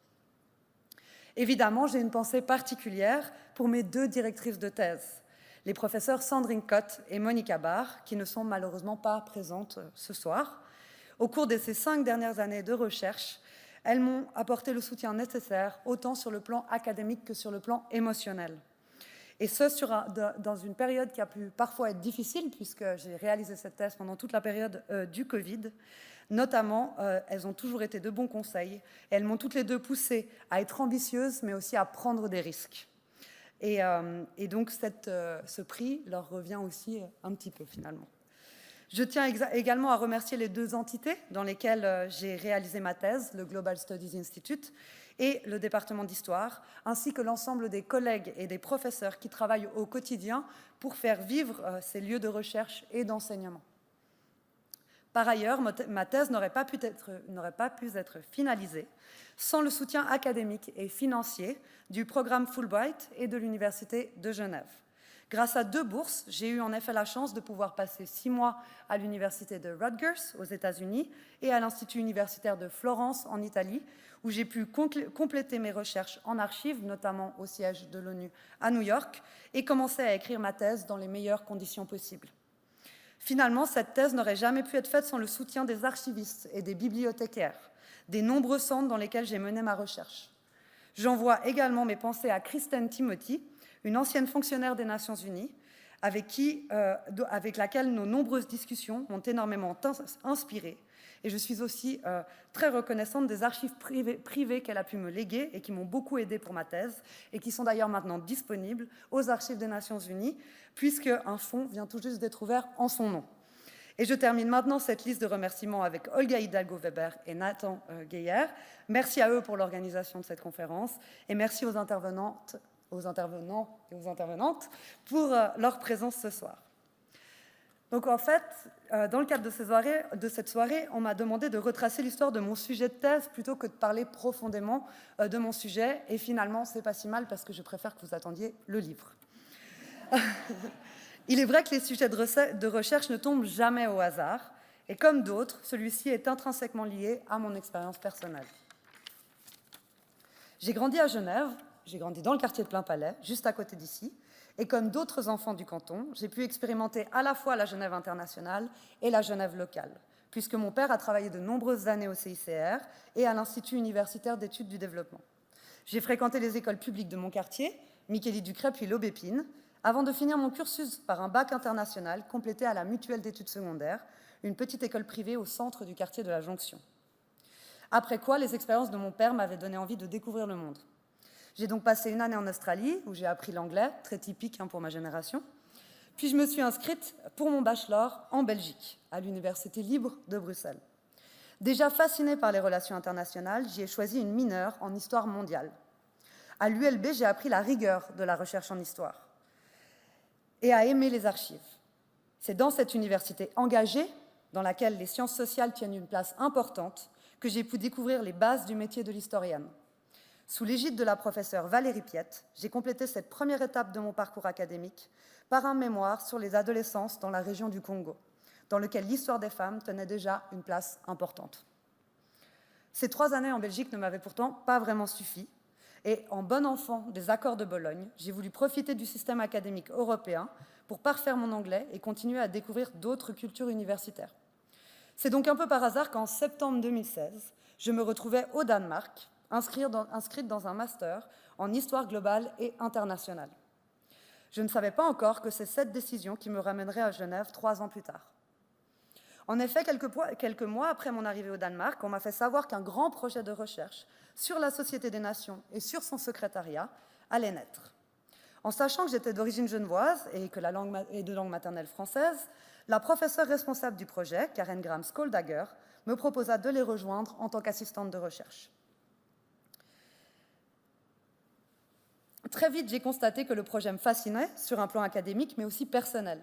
Évidemment, j'ai une pensée particulière pour mes 2 directrices de thèse, les professeurs Sandrine Cott et Monica Barr, qui ne sont malheureusement pas présentes ce soir. Au cours de ces 5 dernières années de recherche, elles m'ont apporté le soutien nécessaire, autant sur le plan académique que sur le plan émotionnel. Et ce, dans une période qui a pu parfois être difficile, puisque j'ai réalisé cette thèse pendant toute la période du Covid. Notamment, elles ont toujours été de bons conseils, et elles m'ont toutes les 2 poussée à être ambitieuse, mais aussi à prendre des risques. Et donc, ce prix leur revient aussi un petit peu, finalement. Je tiens également à remercier les 2 entités dans lesquelles j'ai réalisé ma thèse, le Global Studies Institute et le département d'histoire, ainsi que l'ensemble des collègues et des professeurs qui travaillent au quotidien pour faire vivre ces lieux de recherche et d'enseignement. Par ailleurs, ma thèse n'aurait pas pu être finalisée sans le soutien académique et financier du programme Fulbright et de l'Université de Genève. Grâce à 2 bourses, j'ai eu en effet la chance de pouvoir passer 6 mois à l'université de Rutgers aux États-Unis et à l'Institut universitaire de Florence en Italie, où j'ai pu compléter mes recherches en archives, notamment au siège de l'ONU à New York, et commencer à écrire ma thèse dans les meilleures conditions possibles. Finalement, cette thèse n'aurait jamais pu être faite sans le soutien des archivistes et des bibliothécaires, des nombreux centres dans lesquels j'ai mené ma recherche. J'envoie également mes pensées à Kristen Timothy, une ancienne fonctionnaire des Nations Unies, avec laquelle nos nombreuses discussions m'ont énormément inspirée. Et je suis aussi très reconnaissante des archives privées qu'elle a pu me léguer et qui m'ont beaucoup aidée pour ma thèse, et qui sont d'ailleurs maintenant disponibles aux archives des Nations Unies, puisqu'un fonds vient tout juste d'être ouvert en son nom. Et je termine maintenant cette liste de remerciements avec Olga Hidalgo-Weber et Nathan Geyer. Merci à eux pour l'organisation de cette conférence, et merci aux intervenants et aux intervenantes pour leur présence ce soir. Donc en fait, dans le cadre de cette soirée, on m'a demandé de retracer l'histoire de mon sujet de thèse plutôt que de parler profondément de mon sujet, et finalement, c'est pas si mal parce que je préfère que vous attendiez le livre. Il est vrai que les sujets de recherche ne tombent jamais au hasard, et comme d'autres, celui-ci est intrinsèquement lié à mon expérience personnelle. J'ai grandi à Genève. J'ai grandi dans le quartier de Plainpalais, juste à côté d'ici, et comme d'autres enfants du canton, j'ai pu expérimenter à la fois la Genève internationale et la Genève locale, puisque mon père a travaillé de nombreuses années au CICR et à l'Institut universitaire d'études du développement. J'ai fréquenté les écoles publiques de mon quartier, Micheli-Ducret puis l'Aubépine, avant de finir mon cursus par un bac international complété à la Mutuelle d'études secondaires, une petite école privée au centre du quartier de la Jonction. Après quoi, les expériences de mon père m'avaient donné envie de découvrir le monde. J'ai donc passé une année en Australie, où j'ai appris l'anglais, très typique pour ma génération. Puis je me suis inscrite pour mon bachelor en Belgique, à l'Université libre de Bruxelles. Déjà fascinée par les relations internationales, j'y ai choisi une mineure en histoire mondiale. À l'ULB, j'ai appris la rigueur de la recherche en histoire et à aimer les archives. C'est dans cette université engagée, dans laquelle les sciences sociales tiennent une place importante, que j'ai pu découvrir les bases du métier de l'historienne. Sous l'égide de la professeure Valérie Piette, j'ai complété cette première étape de mon parcours académique par un mémoire sur les adolescences dans la région du Congo, dans lequel l'histoire des femmes tenait déjà une place importante. Ces 3 années en Belgique ne m'avaient pourtant pas vraiment suffi, et en bon enfant des accords de Bologne, j'ai voulu profiter du système académique européen pour parfaire mon anglais et continuer à découvrir d'autres cultures universitaires. C'est donc un peu par hasard qu'en septembre 2016, je me retrouvais au Danemark, inscrite dans un master en histoire globale et internationale. Je ne savais pas encore que c'est cette décision qui me ramènerait à Genève 3 ans plus tard. En effet, quelques mois après mon arrivée au Danemark, on m'a fait savoir qu'un grand projet de recherche sur la Société des Nations et sur son secrétariat allait naître. En sachant que j'étais d'origine genevoise et que la langue est de langue maternelle française, la professeure responsable du projet, Karen Graham-Skoldager, me proposa de les rejoindre en tant qu'assistante de recherche. Très vite, j'ai constaté que le projet me fascinait sur un plan académique, mais aussi personnel.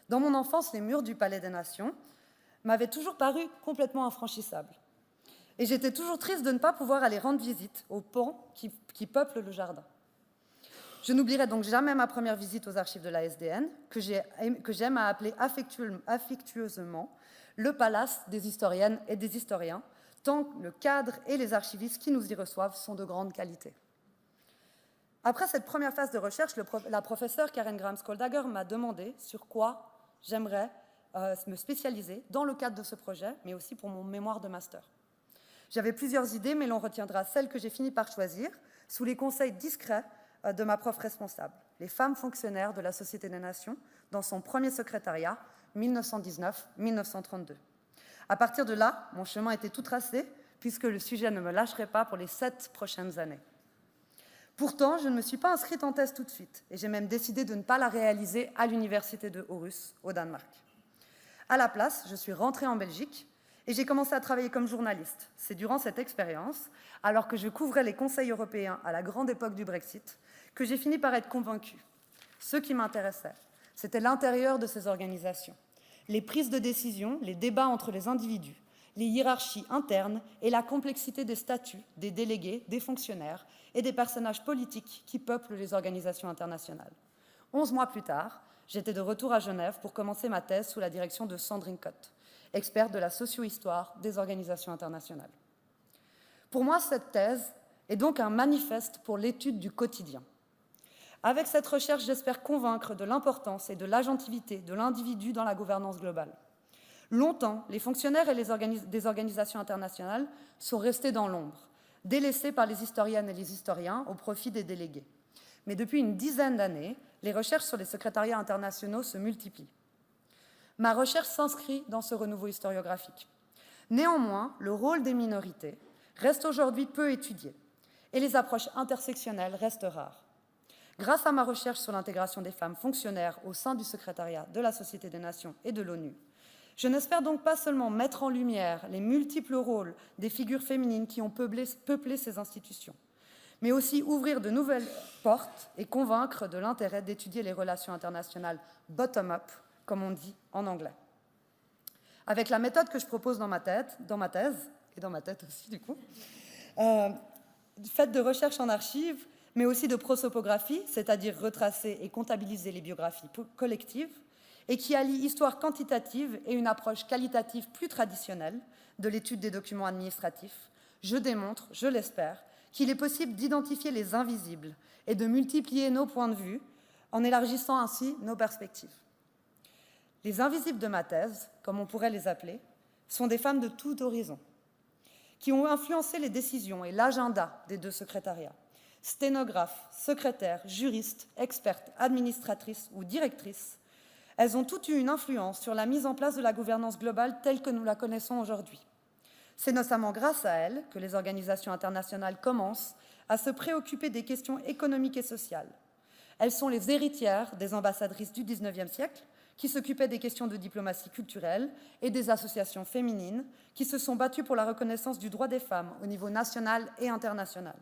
Dans mon enfance, les murs du Palais des Nations m'avaient toujours paru complètement infranchissables. Et j'étais toujours triste de ne pas pouvoir aller rendre visite aux pans qui peuplent le jardin. Je n'oublierai donc jamais ma première visite aux archives de la SDN, que j'aime à appeler affectueusement le palace des historiennes et des historiens, tant le cadre et les archivistes qui nous y reçoivent sont de grande qualité. Après cette première phase de recherche, la professeure Karen Graham-Skoldager m'a demandé sur quoi j'aimerais me spécialiser dans le cadre de ce projet, mais aussi pour mon mémoire de master. J'avais plusieurs idées, mais l'on retiendra celle que j'ai fini par choisir, sous les conseils discrets de ma prof responsable, les femmes fonctionnaires de la Société des Nations, dans son premier secrétariat, 1919-1932. À partir de là, mon chemin était tout tracé, puisque le sujet ne me lâcherait pas pour les 7 prochaines années. Pourtant, je ne me suis pas inscrite en thèse tout de suite, et j'ai même décidé de ne pas la réaliser à l'université de Aarhus, au Danemark. À la place, je suis rentrée en Belgique, et j'ai commencé à travailler comme journaliste. C'est durant cette expérience, alors que je couvrais les conseils européens à la grande époque du Brexit, que j'ai fini par être convaincue. Ce qui m'intéressait, c'était l'intérieur de ces organisations, les prises de décision, les débats entre les individus, les hiérarchies internes et la complexité des statuts, des délégués, des fonctionnaires et des personnages politiques qui peuplent les organisations internationales. 11 mois plus tard, j'étais de retour à Genève pour commencer ma thèse sous la direction de Sandrine Cotte, experte de la socio-histoire des organisations internationales. Pour moi, cette thèse est donc un manifeste pour l'étude du quotidien. Avec cette recherche, j'espère convaincre de l'importance et de l'agentivité de l'individu dans la gouvernance globale. Longtemps, les fonctionnaires et des organisations internationales sont restés dans l'ombre, délaissés par les historiennes et les historiens au profit des délégués. Mais depuis une dizaine d'années, les recherches sur les secrétariats internationaux se multiplient. Ma recherche s'inscrit dans ce renouveau historiographique. Néanmoins, le rôle des minorités reste aujourd'hui peu étudié et les approches intersectionnelles restent rares. Grâce à ma recherche sur l'intégration des femmes fonctionnaires au sein du secrétariat de la Société des Nations et de l'ONU, je n'espère donc pas seulement mettre en lumière les multiples rôles des figures féminines qui ont peuplé ces institutions, mais aussi ouvrir de nouvelles portes et convaincre de l'intérêt d'étudier les relations internationales bottom-up, comme on dit en anglais. Avec la méthode que je propose dans ma thèse, et dans ma tête aussi du coup, faite de recherche en archives, mais aussi de prosopographie, c'est-à-dire retracer et comptabiliser les biographies collectives, et qui allie histoire quantitative et une approche qualitative plus traditionnelle de l'étude des documents administratifs, je démontre, je l'espère, qu'il est possible d'identifier les invisibles et de multiplier nos points de vue en élargissant ainsi nos perspectives. Les invisibles de ma thèse, comme on pourrait les appeler, sont des femmes de tout horizon, qui ont influencé les décisions et l'agenda des 2 secrétariats. Sténographes, secrétaires, juristes, expertes, administratrices ou directrices, elles ont toutes eu une influence sur la mise en place de la gouvernance globale telle que nous la connaissons aujourd'hui. C'est notamment grâce à elles que les organisations internationales commencent à se préoccuper des questions économiques et sociales. Elles sont les héritières des ambassadrices du XIXe siècle, qui s'occupaient des questions de diplomatie culturelle, et des associations féminines qui se sont battues pour la reconnaissance du droit des femmes au niveau national et international.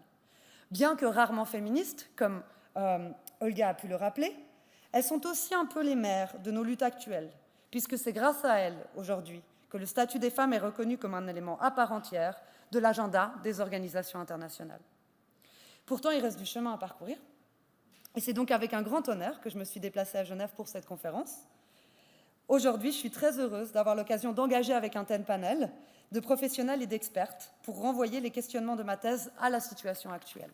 Bien que rarement féministes, comme Olga a pu le rappeler, elles sont aussi un peu les mères de nos luttes actuelles, puisque c'est grâce à elles, aujourd'hui, que le statut des femmes est reconnu comme un élément à part entière de l'agenda des organisations internationales. Pourtant, il reste du chemin à parcourir, et c'est donc avec un grand honneur que je me suis déplacée à Genève pour cette conférence. Aujourd'hui, je suis très heureuse d'avoir l'occasion d'engager avec un tel panel de professionnels et d'expertes pour renvoyer les questionnements de ma thèse à la situation actuelle.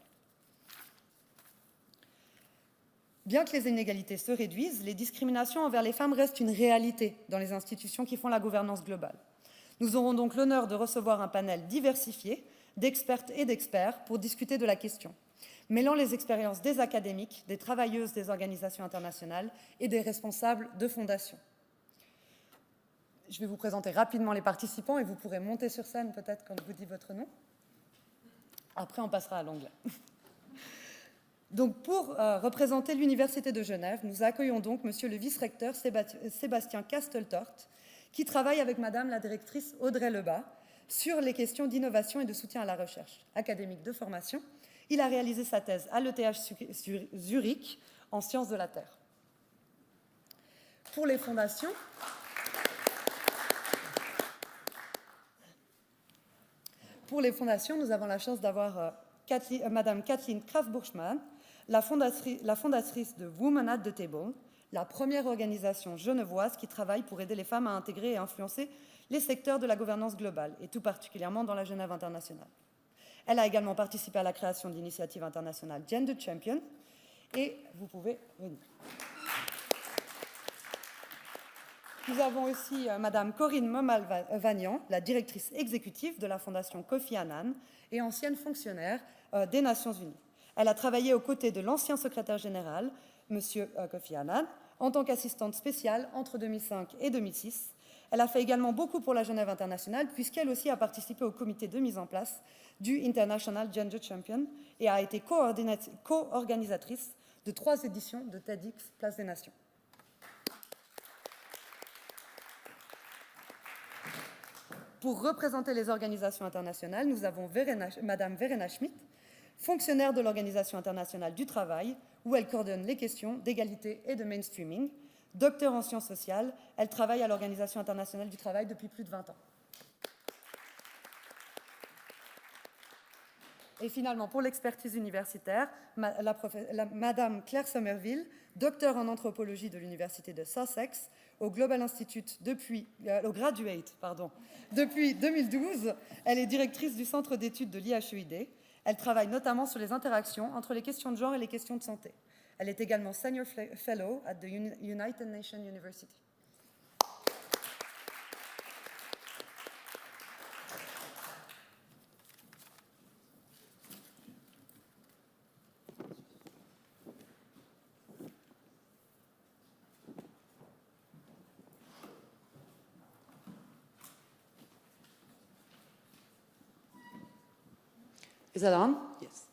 Bien que les inégalités se réduisent, les discriminations envers les femmes restent une réalité dans les institutions qui font la gouvernance globale. Nous aurons donc l'honneur de recevoir un panel diversifié d'expertes et d'experts pour discuter de la question, mêlant les expériences des académiques, des travailleuses des organisations internationales et des responsables de fondations. Je vais vous présenter rapidement les participants et vous pourrez monter sur scène peut-être quand je vous dis votre nom. Après, on passera à l'anglais. Donc, pour représenter l'Université de Genève, nous accueillons donc Monsieur le vice-recteur Sébastien Casteltort, qui travaille avec Madame la directrice Audrey Lebas sur les questions d'innovation et de soutien à la recherche académique de formation. Il a réalisé sa thèse à l'ETH Zurich en sciences de la Terre. Pour les fondations, nous avons la chance d'avoir Madame Kathleen Kraft-Buschmann, la fondatrice de Women at the Table, la première organisation genevoise qui travaille pour aider les femmes à intégrer et influencer les secteurs de la gouvernance globale, et tout particulièrement dans la Genève internationale. Elle a également participé à la création de l'initiative internationale Gender Champion, et vous pouvez venir. Nous avons aussi Madame Corinne Momal-Vagnan, la directrice exécutive de la Fondation Kofi Annan et ancienne fonctionnaire des Nations Unies. Elle a travaillé aux côtés de l'ancien secrétaire général, Monsieur Kofi Annan, en tant qu'assistante spéciale entre 2005 et 2006. Elle a fait également beaucoup pour la Genève internationale, puisqu'elle aussi a participé au comité de mise en place du International Gender Champion et a été co-organisatrice de 3 éditions de TEDx Place des Nations. Pour représenter les organisations internationales, nous avons Madame Verena Schmidt, fonctionnaire de l'Organisation internationale du travail, où elle coordonne les questions d'égalité et de mainstreaming. Docteur en sciences sociales, elle travaille à l'Organisation internationale du travail depuis plus de 20 ans. Et finalement, pour l'expertise universitaire, Madame Claire Somerville, docteur en anthropologie de l'Université de Sussex, au Global Institute depuis 2012. Elle est directrice du centre d'études de l'IHEID. Elle travaille notamment sur les interactions entre les questions de genre et les questions de santé. Elle est également Senior Fellow at the United Nations University. Is that on? Yes.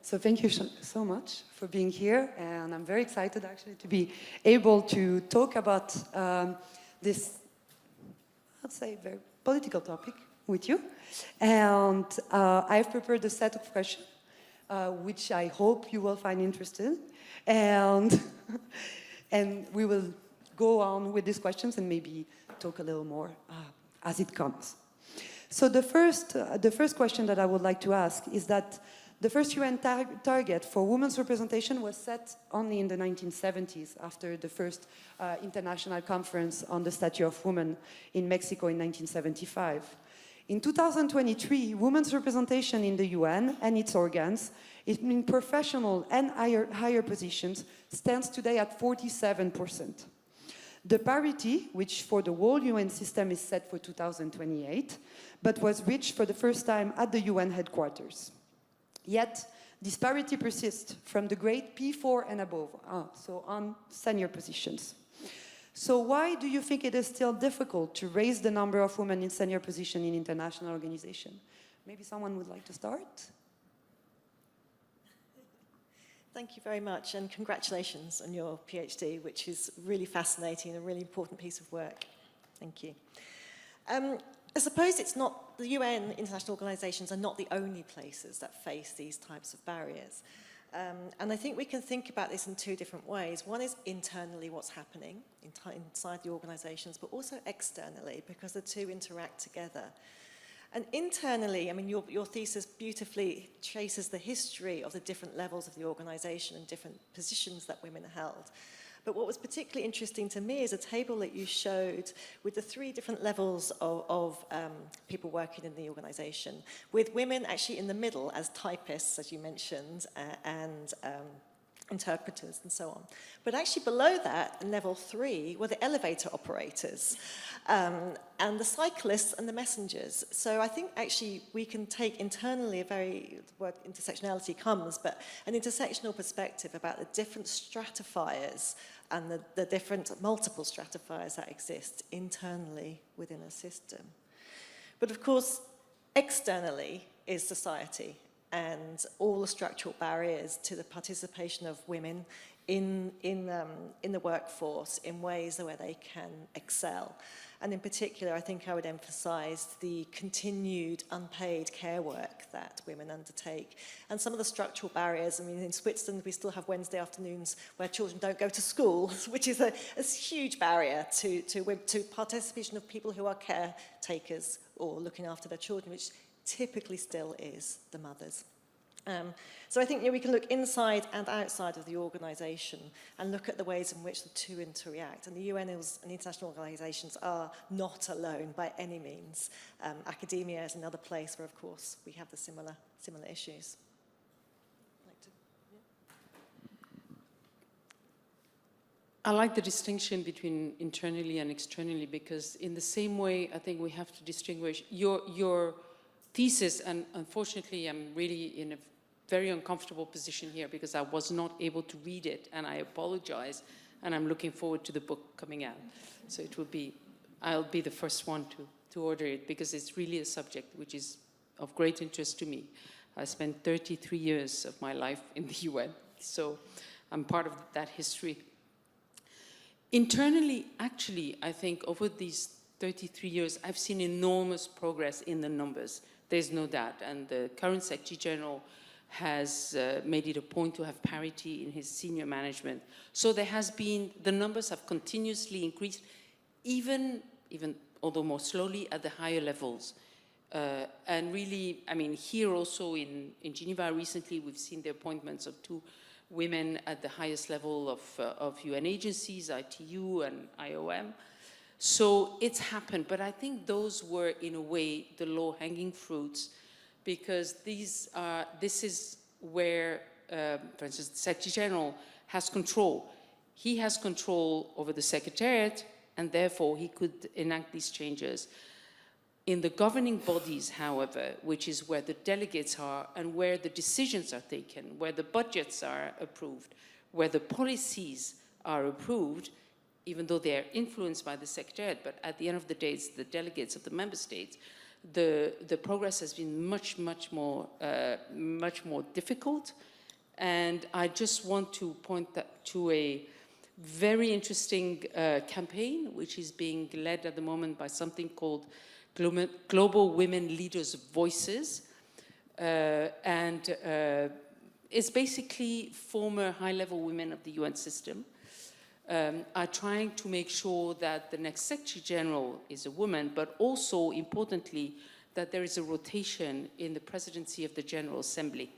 So thank you so much for being here, and I'm very excited actually to be able to talk about this, I'd say, very political topic with you. And I've prepared a set of questions, which I hope you will find interesting. And we will go on with these questions and maybe talk a little more as it comes. So the first question that I would like to ask is that the first UN target for women's representation was set only in the 1970s after the first international conference on the stature of women in Mexico in 1975. In 2023, women's representation in the UN and its organs, in professional and higher positions, stands today at 47%. The parity, which for the whole UN system is set for 2028, but was reached for the first time at the UN headquarters. Yet, disparity persists from the grade P4 and above, so on senior positions. So why do you think it is still difficult to raise the number of women in senior position in international organizations? Maybe someone would like to start? Thank you very much, and congratulations on your PhD, which is really fascinating and a really important piece of work. Thank you. I suppose it's not, the UN international organizations are not the only places that face these types of barriers. And I think we can think about this in 2 different ways. One is internally what's happening inside the organizations, but also externally, because the two interact together. And internally, I mean, your thesis beautifully traces the history of the different levels of the organization and different positions that women held. But what was particularly interesting to me is a table that you showed with the 3 different levels of people working in the organization, with women actually in the middle as typists, as you mentioned, and interpreters and so on. But actually below that, in level 3, were the elevator operators, and the cyclists and the messengers. So I think actually we can take internally the word intersectionality comes, but an intersectional perspective about the different stratifiers and the different multiple stratifiers that exist internally within a system. But of course, externally is society and all the structural barriers to the participation of women in the workforce in ways where they can excel. And in particular, I think I would emphasize the continued unpaid care work that women undertake. And some of the structural barriers, I mean, in Switzerland, we still have Wednesday afternoons where children don't go to school, which is a huge barrier to participation of people who are caretakers or looking after their children, which typically still is the mothers. So I think we can look inside and outside of the organisation and look at the ways in which the two interact. And the UN and international organisations are not alone by any means. Academia is another place where, of course, we have the similar issues. I like the distinction between internally and externally, because in the same way, I think we have to distinguish your thesis, and unfortunately, I'm really in a very uncomfortable position here because I was not able to read it, and I apologize, and I'm looking forward to the book coming out. So I'll be the first one to order it, because it's really a subject which is of great interest to me. I spent 33 years of my life in the UN, so I'm part of that history. Internally, actually, I think over these 33 years, I've seen enormous progress in the numbers. There's no doubt, and the current Secretary General has made it a point to have parity in his senior management. So there has been, the numbers have continuously increased, even although more slowly, at the higher levels. And really, I mean, here also in Geneva recently, we've seen the appointments of 2 women at the highest level of UN agencies, ITU and IOM. So it's happened, but I think those were, in a way, the low-hanging fruits, because this is where, for instance, the Secretary General has control. He has control over the Secretariat, and therefore he could enact these changes. In the governing bodies, however, which is where the delegates are and where the decisions are taken, where the budgets are approved, where the policies are approved, even though they are influenced by the Secretariat, but at the end of the day, it's the delegates of the member states, the progress has been much more difficult. And I just want to point to a very interesting campaign, which is being led at the moment by something called Global Women Leaders' Voices. And it's basically former high-level women of the UN system are trying to make sure that the next Secretary General is a woman, but also, importantly, that there is a rotation in the presidency of the General Assembly,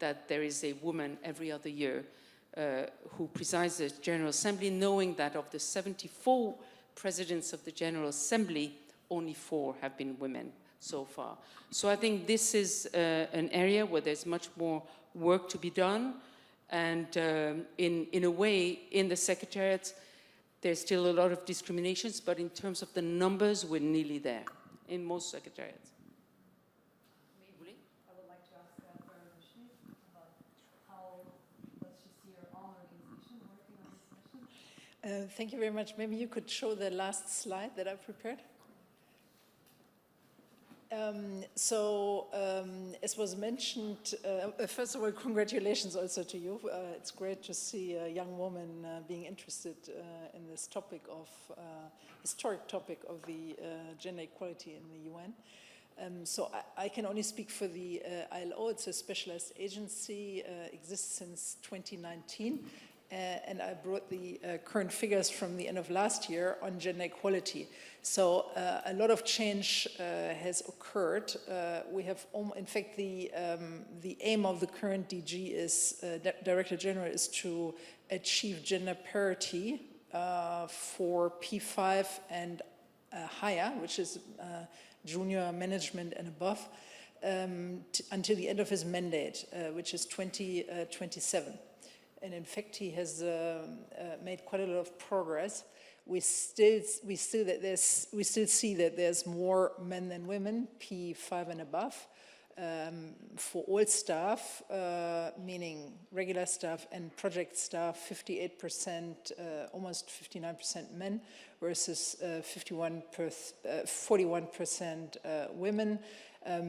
that there is a woman every other year who presides the General Assembly, knowing that of the 74 presidents of the General Assembly, only 4 have been women so far. So I think this is an area where there's much more work to be done. And in a way, in the Secretariat, there's still a lot of discriminations, but in terms of the numbers, we're nearly there in most Secretariats. I would like to ask Farah Rashid about how does she see her own organization working on this mission? Thank you very much. Maybe you could show the last slide that I prepared. As was mentioned, first of all, congratulations also to you. It's great to see a young woman being interested in this topic of, historic topic of the gender equality in the UN. So I can only speak for the ILO. It's a specialized agency, exists since 2019. And I brought the current figures from the end of last year on gender equality. So a lot of change has occurred. We have, in fact, the aim of the current DG is, Director General, is to achieve gender parity for P5 and higher, which is junior management and above, until the end of his mandate, which is 2027. And in fact, he has made quite a lot of progress. We still see that there's more men than women, P5 and above. For all staff, meaning regular staff and project staff, 58%, almost 59% men versus 41% women.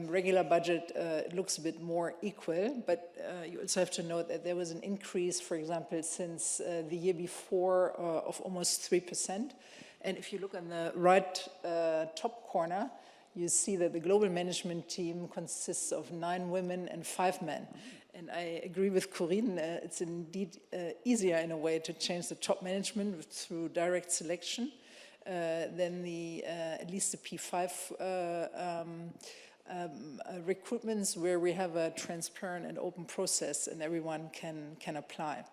Regular budget looks a bit more equal, but you also have to note that there was an increase, for example, since the year before of almost 3%. And if you look on the right top corner, you see that the global management team consists of 9 women and 5 men. And I agree with Corinne, it's indeed easier in a way to change the top management through direct selection than at least the P5 recruitments, where we have a transparent and open process and everyone can apply.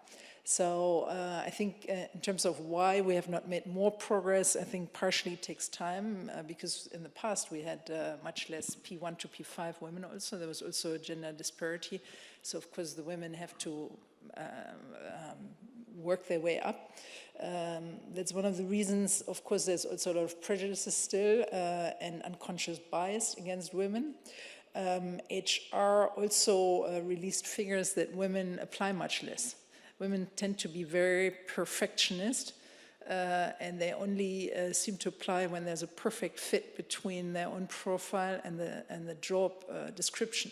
So I think in terms of why we have not made more progress, I think partially it takes time because in the past we had much less P1 to P5 women also. There was also a gender disparity. So of course the women have to work their way up. That's one of the reasons. Of course, there's also a lot of prejudices still and unconscious bias against women. HR also released figures that women apply much less. Women tend to be very perfectionist, and they only seem to apply when there's a perfect fit between their own profile and the job description.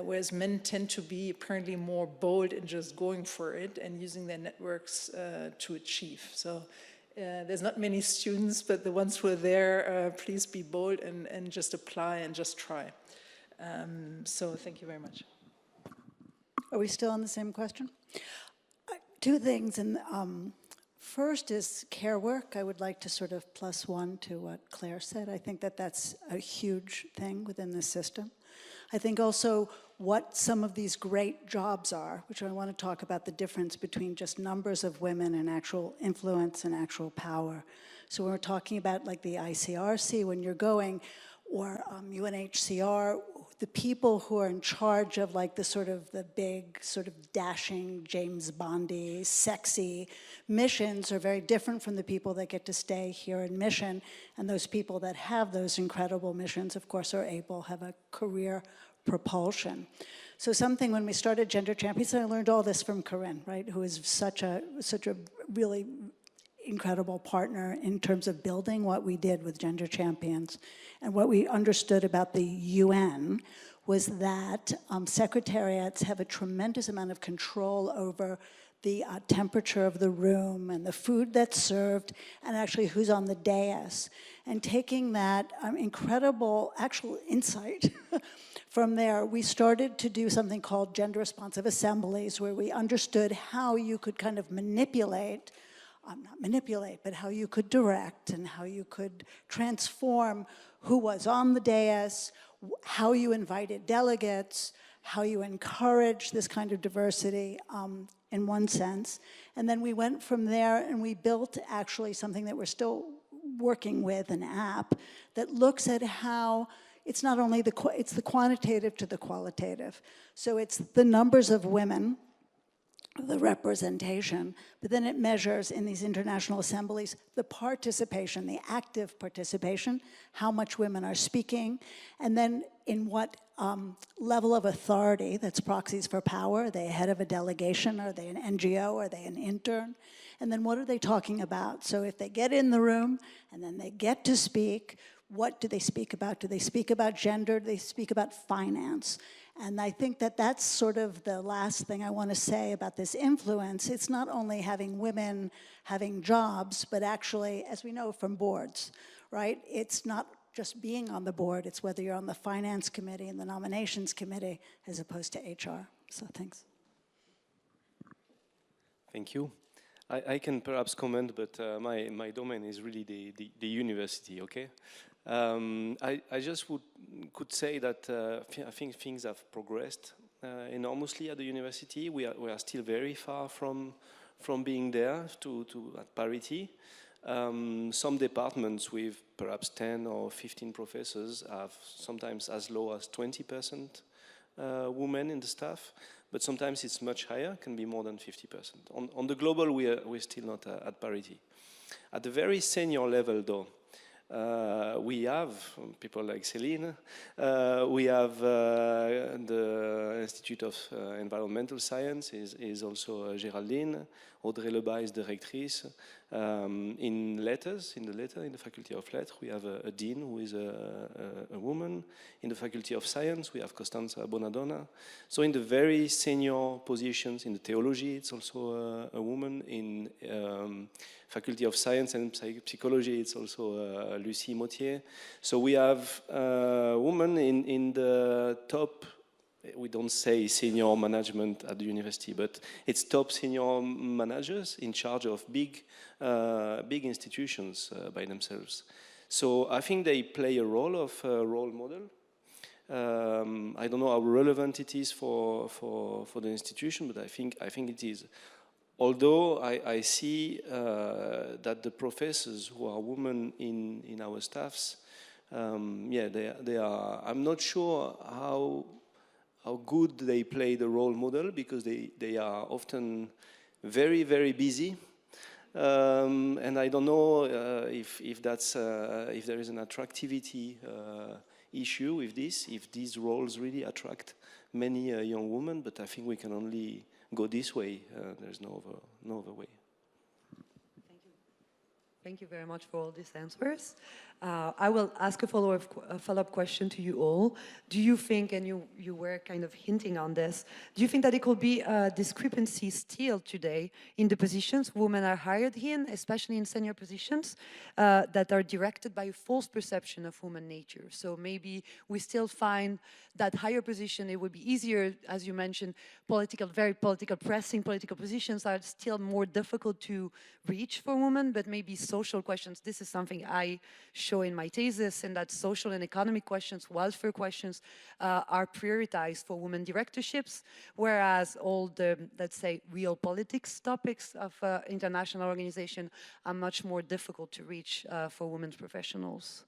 Whereas men tend to be apparently more bold in just going for it and using their networks to achieve. So there's not many students, but the ones who are there, please be bold and just apply and just try. So thank you very much. Are we still on the same question? Two things. And first is care work. I would like to sort of +1 to what Claire said. I think that that's a huge thing within the system. I think also what some of these great jobs are, which I want to talk about the difference between just numbers of women and actual influence and actual power. So when we're talking about like the ICRC, when you're going, or UNHCR, the people who are in charge of like the big sort of dashing James Bondy, sexy missions are very different from the people that get to stay here in mission. And those people that have those incredible missions, of course, are able to have a career propulsion. So something when we started Gender Champions, I learned all this from Corinne, right, who is such a really incredible partner in terms of building what we did with Gender Champions. And what we understood about the UN was that secretariats have a tremendous amount of control over the temperature of the room and the food that's served and actually who's on the dais. And taking that incredible actual insight from there, we started to do something called gender responsive assemblies, where we understood how you could kind of manipulate, not manipulate, but how you could direct and how you could transform who was on the dais, how you invited delegates, how you encourage this kind of diversity in one sense. And then we went from there and we built actually something that we're still working with, an app that looks at how it's not only it's the quantitative to the qualitative. So it's the numbers of women, the representation, but then it measures in these international assemblies the participation, the active participation, how much women are speaking, and then in what level of authority, that's proxies for power. Are they head of a delegation? Are they an NGO? Are they an intern? And then what are they talking about? So if they get in the room and then they get to speak, what do they speak about? Do they speak about gender? Do they speak about finance? And I think that that's sort of the last thing I want to say about this influence. It's not only having women having jobs, but actually, as we know from boards, right? It's not just being on the board, it's whether you're on the finance committee and the nominations committee as opposed to HR. So thanks. Thank you. I can perhaps comment, but my domain is really the university, okay? I just could say that I think things have progressed enormously at the university. We are still very far from being there at parity. Some departments with perhaps 10 or 15 professors have sometimes as low as 20% women in the staff, but sometimes it's much higher, can be more than 50%. On the global, we're still not at parity. At the very senior level, though, we have people like Céline, we have the Institute of Environmental Science is also Géraldine, Audrey Lebas is directrice. In the Faculty of Lettres, we have a dean who is a woman. In the Faculty of Science, we have Costanza Bonadonna. So in the very senior positions in the theology, it's also a woman. In Faculty of Science and Psychology, it's also Lucie Mottier. So we have women in the top. We don't say senior management at the university, but it's top senior managers in charge of big institutions by themselves. So I think they play a role of a role model. I don't know how relevant it is for the institution, but I think it is. Although I see that the professors who are women in our staffs, they are. I'm not sure how good they play the role model, because they are often very, very busy. And I don't know if there is an attractivity issue with this, if these roles really attract many young women, but I think we can only go this way. There's no other way. Thank you very much for all these answers. I will ask a follow-up question to you all. Do you think, and you were kind of hinting on this, do you think that it could be a discrepancy still today in the positions women are hired in, especially in senior positions, that are directed by a false perception of human nature? So maybe we still find that higher position, it would be easier, as you mentioned, very pressing political positions are still more difficult to reach for women, but maybe social questions, this is something I show in my thesis, and that social and economic questions, welfare questions are prioritized for women directorships, whereas all the, let's say, real politics topics of international organization are much more difficult to reach for women professionals.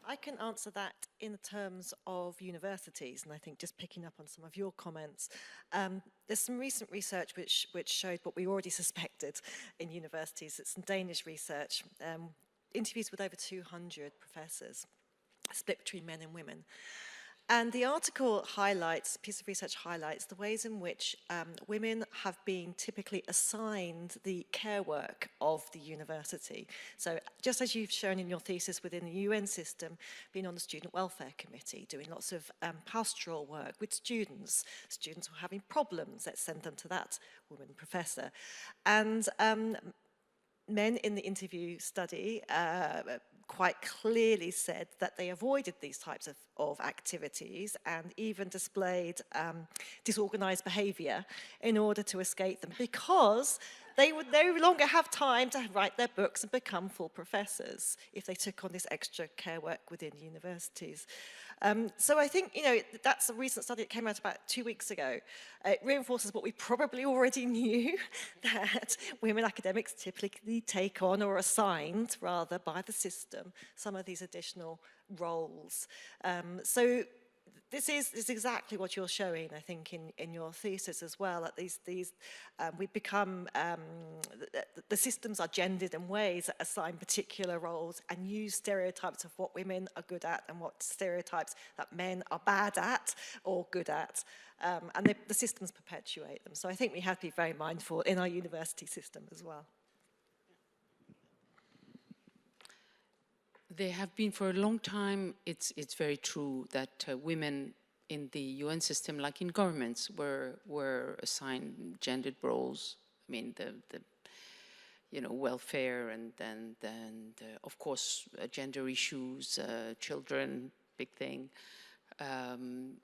I can answer that in terms of universities, and I think just picking up on some of your comments, there's some recent research which showed what we already suspected in universities. It's some Danish research, interviews with over 200 professors, split between men and women. And the article highlights, piece of research highlights the ways in which women have been typically assigned the care work of the university. So just as you've shown in your thesis within the UN system, being on the Student Welfare Committee, doing lots of pastoral work with students who are having problems, let's send them to that woman professor. And men in the interview study quite clearly said that they avoided these types of activities and even displayed disorganized behavior in order to escape them, because they would no longer have time to write their books and become full professors if they took on this extra care work within universities. So I think, that's a recent study that came out about 2 weeks ago. It reinforces what we probably already knew, that women academics typically take on, or are assigned rather by the system, some of these additional roles. So this is exactly what you're showing, I think, in your thesis as well, that we've become, the systems are gendered in ways that assign particular roles and use stereotypes of what women are good at and what stereotypes that men are bad at or good at. And the systems perpetuate them. So I think we have to be very mindful in our university system as well. There have been for a long time, it's very true that women in the UN system, like in governments, were assigned gendered roles. I mean, the welfare and then of course gender issues, children, big thing,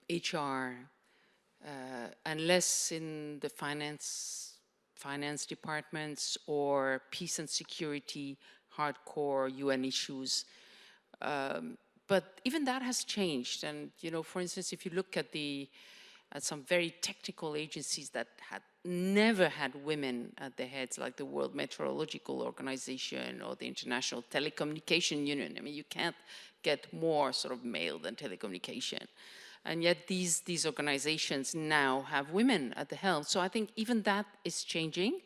HR, unless in the finance departments or peace and security, hardcore UN issues. But even that has changed. And, for instance, if you look at some very technical agencies that had never had women at their heads, like the World Meteorological Organization or the International Telecommunication Union, I mean, you can't get more sort of male than telecommunication. And yet these organizations now have women at the helm. So I think even that is changing.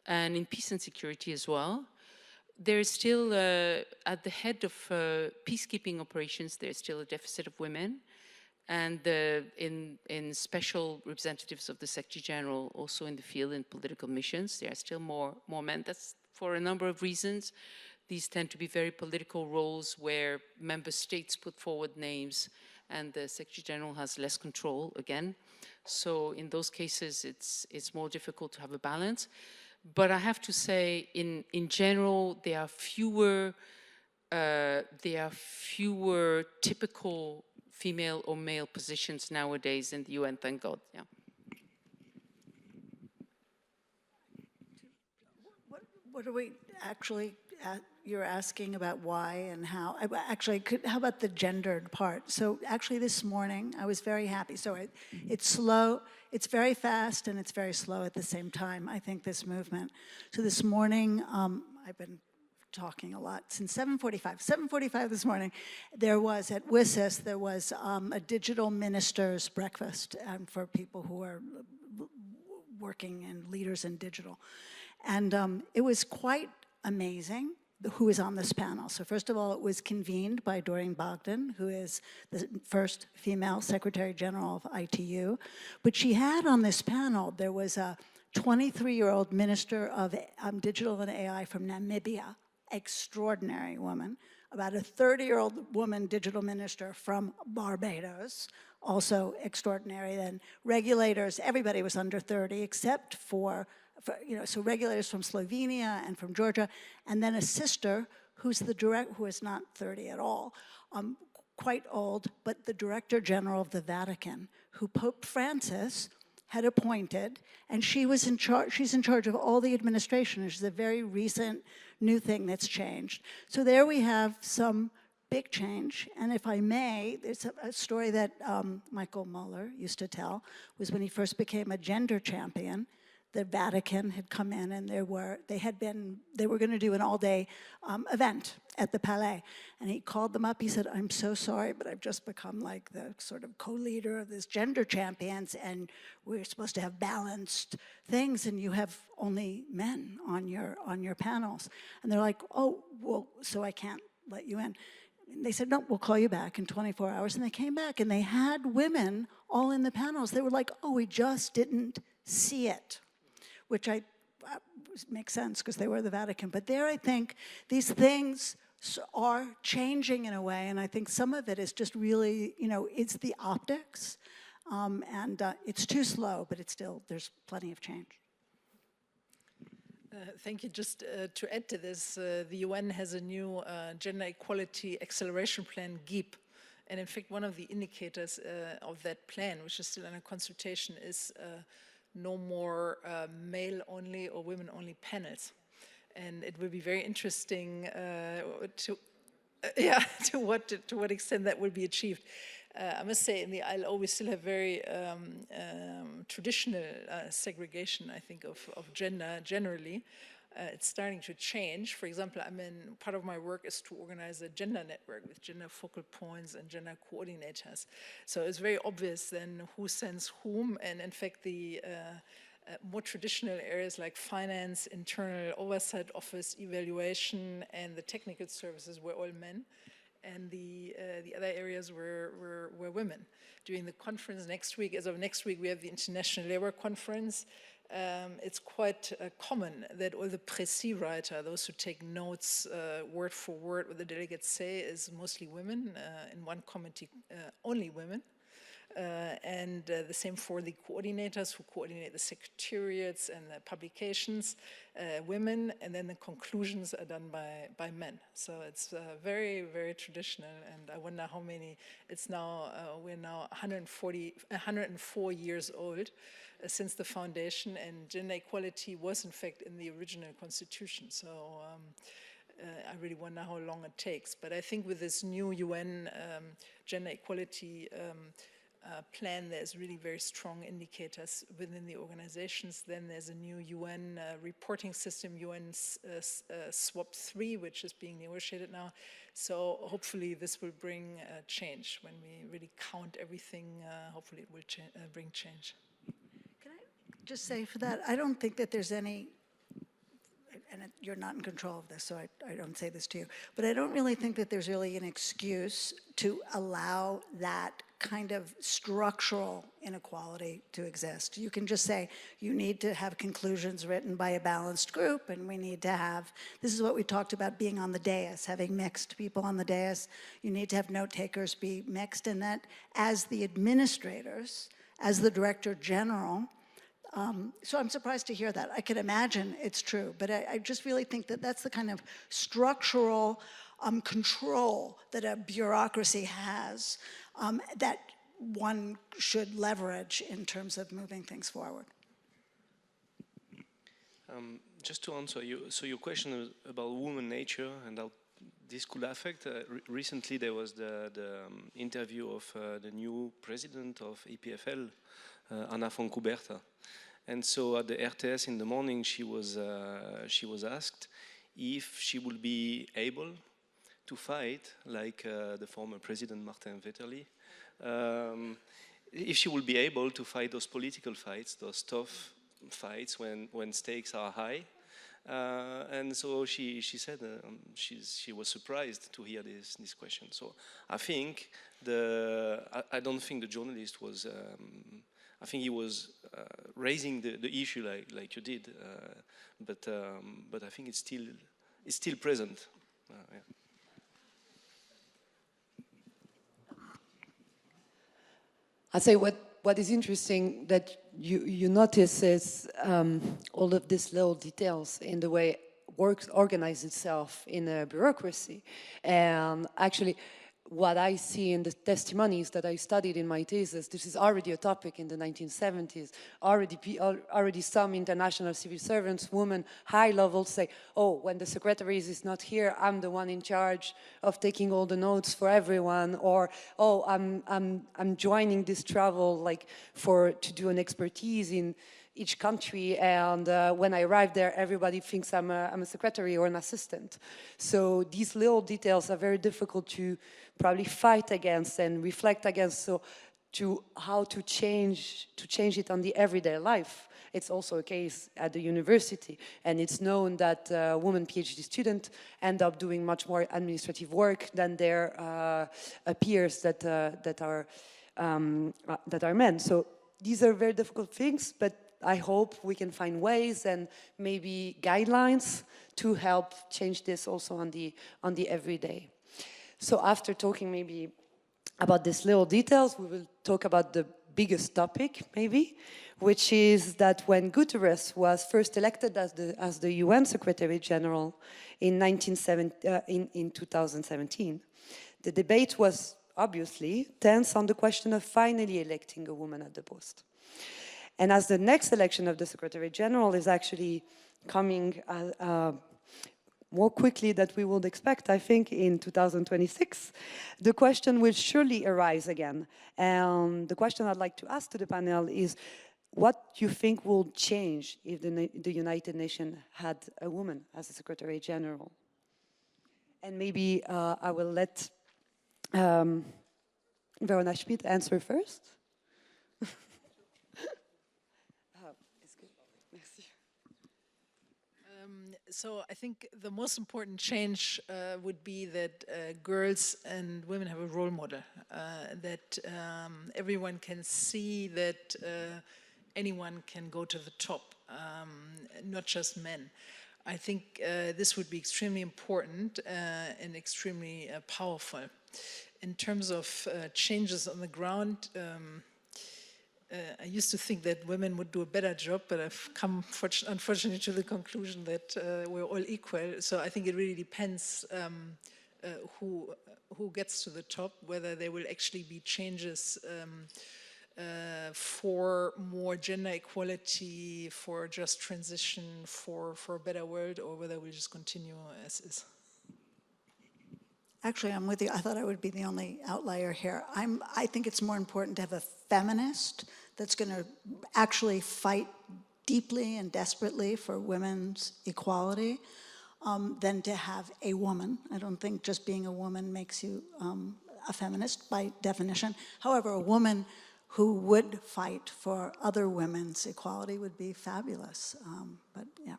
and in peace and security as well. There is still, at the head of peacekeeping operations, there's still a deficit of women. And in special representatives of the Secretary General, also in the field in political missions, there are still more men. That's for a number of reasons. These tend to be very political roles where member states put forward names and the Secretary General has less control again. So in those cases, it's more difficult to have a balance. But I have to say, in general, there are fewer typical female or male positions nowadays in the UN, thank God. Yeah. What are we actually, you're asking about why and how? Actually, how about the gendered part? So actually this morning, I was very happy. So it's slow, it's very fast, and it's very slow at the same time, I think, this movement. So this morning, I've been talking a lot since 7:45. 7:45 this morning, there was at WSIS, there was a digital ministers breakfast for people who are working and leaders in digital. And it was quite amazing who is on this panel. So first of all, it was convened by Doreen Bogdan, who is the first female Secretary General of ITU. But she had on this panel, there was a 23-year-old Minister of Digital and AI from Namibia, extraordinary woman, about a 30-year-old woman digital minister from Barbados, also extraordinary. Then regulators, everybody was under 30 except for so regulators from Slovenia and from Georgia, and then a sister who is not 30 at all, quite old, but the Director General of the Vatican, who Pope Francis had appointed, and she's in charge of all the administration, which is a very recent new thing that's changed. So there we have some big change, and if I may, there's a story that Michael Mueller used to tell, was when he first became a gender champion. The Vatican had come in and they were going to do an all-day event at the Palais. And he called them up, he said, I'm so sorry, but I've just become like the sort of co-leader of this gender champions, and we're supposed to have balanced things, and you have only men on your panels. And they're like, oh, well, so I can't let you in. And they said, no, we'll call you back in 24 hours. And they came back and they had women all in the panels. They were like, oh, we just didn't see it. Which makes sense because they were the Vatican. But there I think these things are changing in a way, and I think some of it is just really, it's the optics, and it's too slow, but it's still, there's plenty of change. Thank you. Just to add to this, the UN has a new Gender Equality Acceleration Plan, GEAP. And in fact, one of the indicators of that plan, which is still under consultation, is no more male-only or women-only panels. And it will be very interesting to what extent that will be achieved. I must say, in the ILO, we still have very traditional segregation, I think, of gender generally. It's starting to change. For example, part of my work is to organize a gender network with gender focal points and gender coordinators. So it's very obvious then who sends whom, and in fact the more traditional areas like finance, internal oversight office, evaluation, and the technical services were all men, and the other areas were women. During the conference next week, as of next week, we have the International Labour Conference. It's quite common that all the précis writer, those who take notes word for word what the delegates say, is mostly women. In one committee, only women. And the same for the coordinators who coordinate the secretariats and the publications, women, and then the conclusions are done by men. So it's very, very traditional, and I wonder how many, it's now, we're now 104 years old since the foundation, and gender equality was in fact in the original constitution. So I really wonder how long it takes. But I think with this new UN gender equality plan, there's really very strong indicators within the organizations. Then there's a new UN reporting system, UN SWOP 3, which is being negotiated now. So hopefully this will bring change. When we really count everything, hopefully it will bring change. Can I just say for that, I don't think that there's any you're not in control of this, so I don't say this to you, but I don't really think that there's really an excuse to allow that kind of structural inequality to exist. You can just say, you need to have conclusions written by a balanced group, and we need to have, this is what we talked about being on the dais, having mixed people on the dais. You need to have note takers be mixed, and that as the administrators, as the Director General, so I'm surprised to hear that. I can imagine it's true, but I just really think that that's the kind of structural control that a bureaucracy has that one should leverage in terms of moving things forward. Just to answer you, so your question is about human nature and how this could affect. Recently there was the interview of the new president of EPFL, Anna Fontcuberta. And so at the RTS in the morning, she was asked if she would be able to fight like the former president Martin Vetterli, if she would be able to fight those political fights, those tough fights when stakes are high. And so she said she was surprised to hear this question. So I think I don't think the journalist was. I think he was raising the issue like you did, but I think it's still present. Yeah. I'd say what is interesting that you notice is all of these little details in the way work organizes itself in a bureaucracy. And actually, what I see in the testimonies that I studied in my thesis, this is already a topic in the 1970s. Already some international civil servants, women, high levels say, oh, when the secretary is not here, I'm the one in charge of taking all the notes for everyone, or, oh, I'm joining this travel like to do an expertise in each country, and when I arrive there, everybody thinks I'm a secretary or an assistant. So these little details are very difficult to probably fight against and reflect against, so to how to change it on the everyday life. It's also a case at the university, and it's known that women PhD students end up doing much more administrative work than their peers that are men. So these are very difficult things, but I hope we can find ways and maybe guidelines to help change this also on the everyday. So after talking maybe about these little details, we will talk about the biggest topic maybe, which is that when Guterres was first elected as the UN Secretary General in 2017, the debate was obviously tense on the question of finally electing a woman at the post. And as the next election of the Secretary General is actually coming more quickly than we would expect, I think, in 2026, the question will surely arise again. And the question I'd like to ask to the panel is, what do you think will change if the United Nations had a woman as a Secretary General? And maybe I will let Verona Schmidt answer first. So I think the most important change would be that girls and women have a role model, that everyone can see that anyone can go to the top, not just men. I think this would be extremely important and extremely powerful. In terms of changes on the ground, I used to think that women would do a better job, but I've come, unfortunately, to the conclusion that we're all equal. So I think it really depends who gets to the top, whether there will actually be changes for more gender equality, for just transition, for a better world, or whether we'll just continue as is. Actually, I'm with you. I thought I would be the only outlier here. I think it's more important to have a feminist that's going to actually fight deeply and desperately for women's equality than to have a woman. I don't think just being a woman makes you a feminist by definition. However, a woman who would fight for other women's equality would be fabulous. But yeah.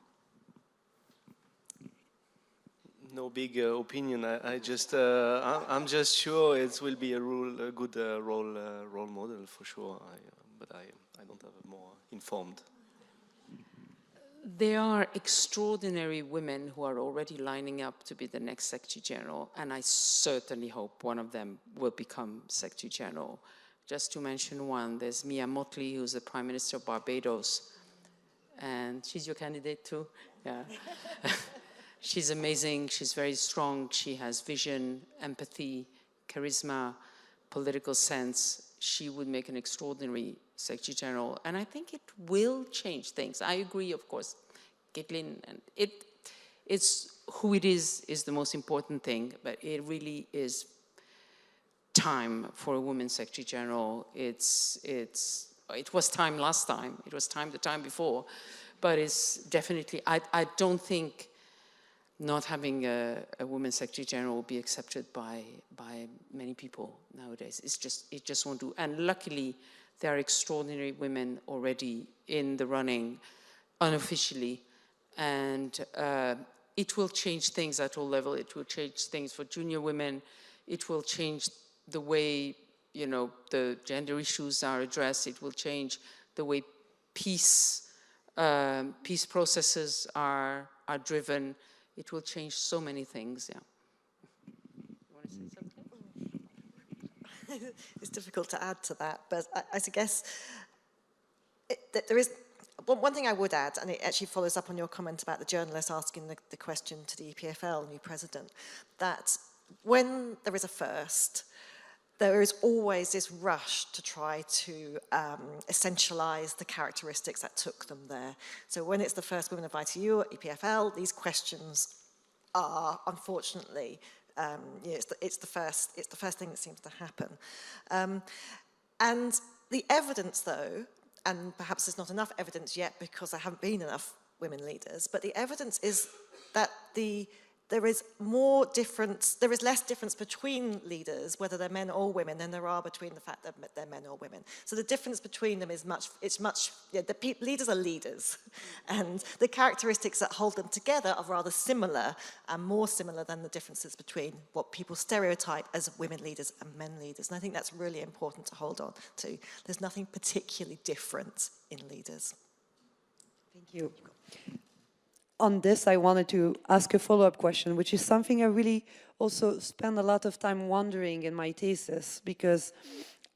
no big opinion. I'm just sure it will be a good role model for sure. But I don't have a more informed. There are extraordinary women who are already lining up to be the next Secretary General, and I certainly hope one of them will become Secretary General. Just to mention one, there's Mia Mottley, who's the Prime Minister of Barbados, and she's your candidate too? Yeah. She's amazing, she's very strong, she has vision, empathy, charisma, political sense. She would make an extraordinary Secretary General, and I think it will change things. I agree, of course, Caitlin, and it's who it is the most important thing, but it really is time for a woman Secretary General. It was time last time, it was time the time before, but it's definitely, I don't think not having a woman Secretary General will be accepted by many people nowadays. It just won't do. And luckily, there are extraordinary women already in the running, unofficially, and it will change things at all levels. It will change things for junior women. It will change the way, you know, the gender issues are addressed. It will change the way peace processes are driven. It will change so many things, yeah. You want to say something? It's difficult to add to that, but I guess there is one thing I would add, and it actually follows up on your comment about the journalist asking the question to the EPFL new president, that when there is a first, there is always this rush to try to essentialize the characteristics that took them there. So when it's the first women invited to you at EPFL, these questions are, unfortunately, it's the first thing that seems to happen. And the evidence, though, and perhaps there's not enough evidence yet because there haven't been enough women leaders, but the evidence is that there is less difference between leaders, whether they're men or women, than there are between the fact that they're men or women. So the difference between them is leaders are leaders. And the characteristics that hold them together are rather similar, and more similar than the differences between what people stereotype as women leaders and men leaders. And I think that's really important to hold on to. There's nothing particularly different in leaders. Thank you. On this, I wanted to ask a follow-up question, which is something I really also spent a lot of time wondering in my thesis, because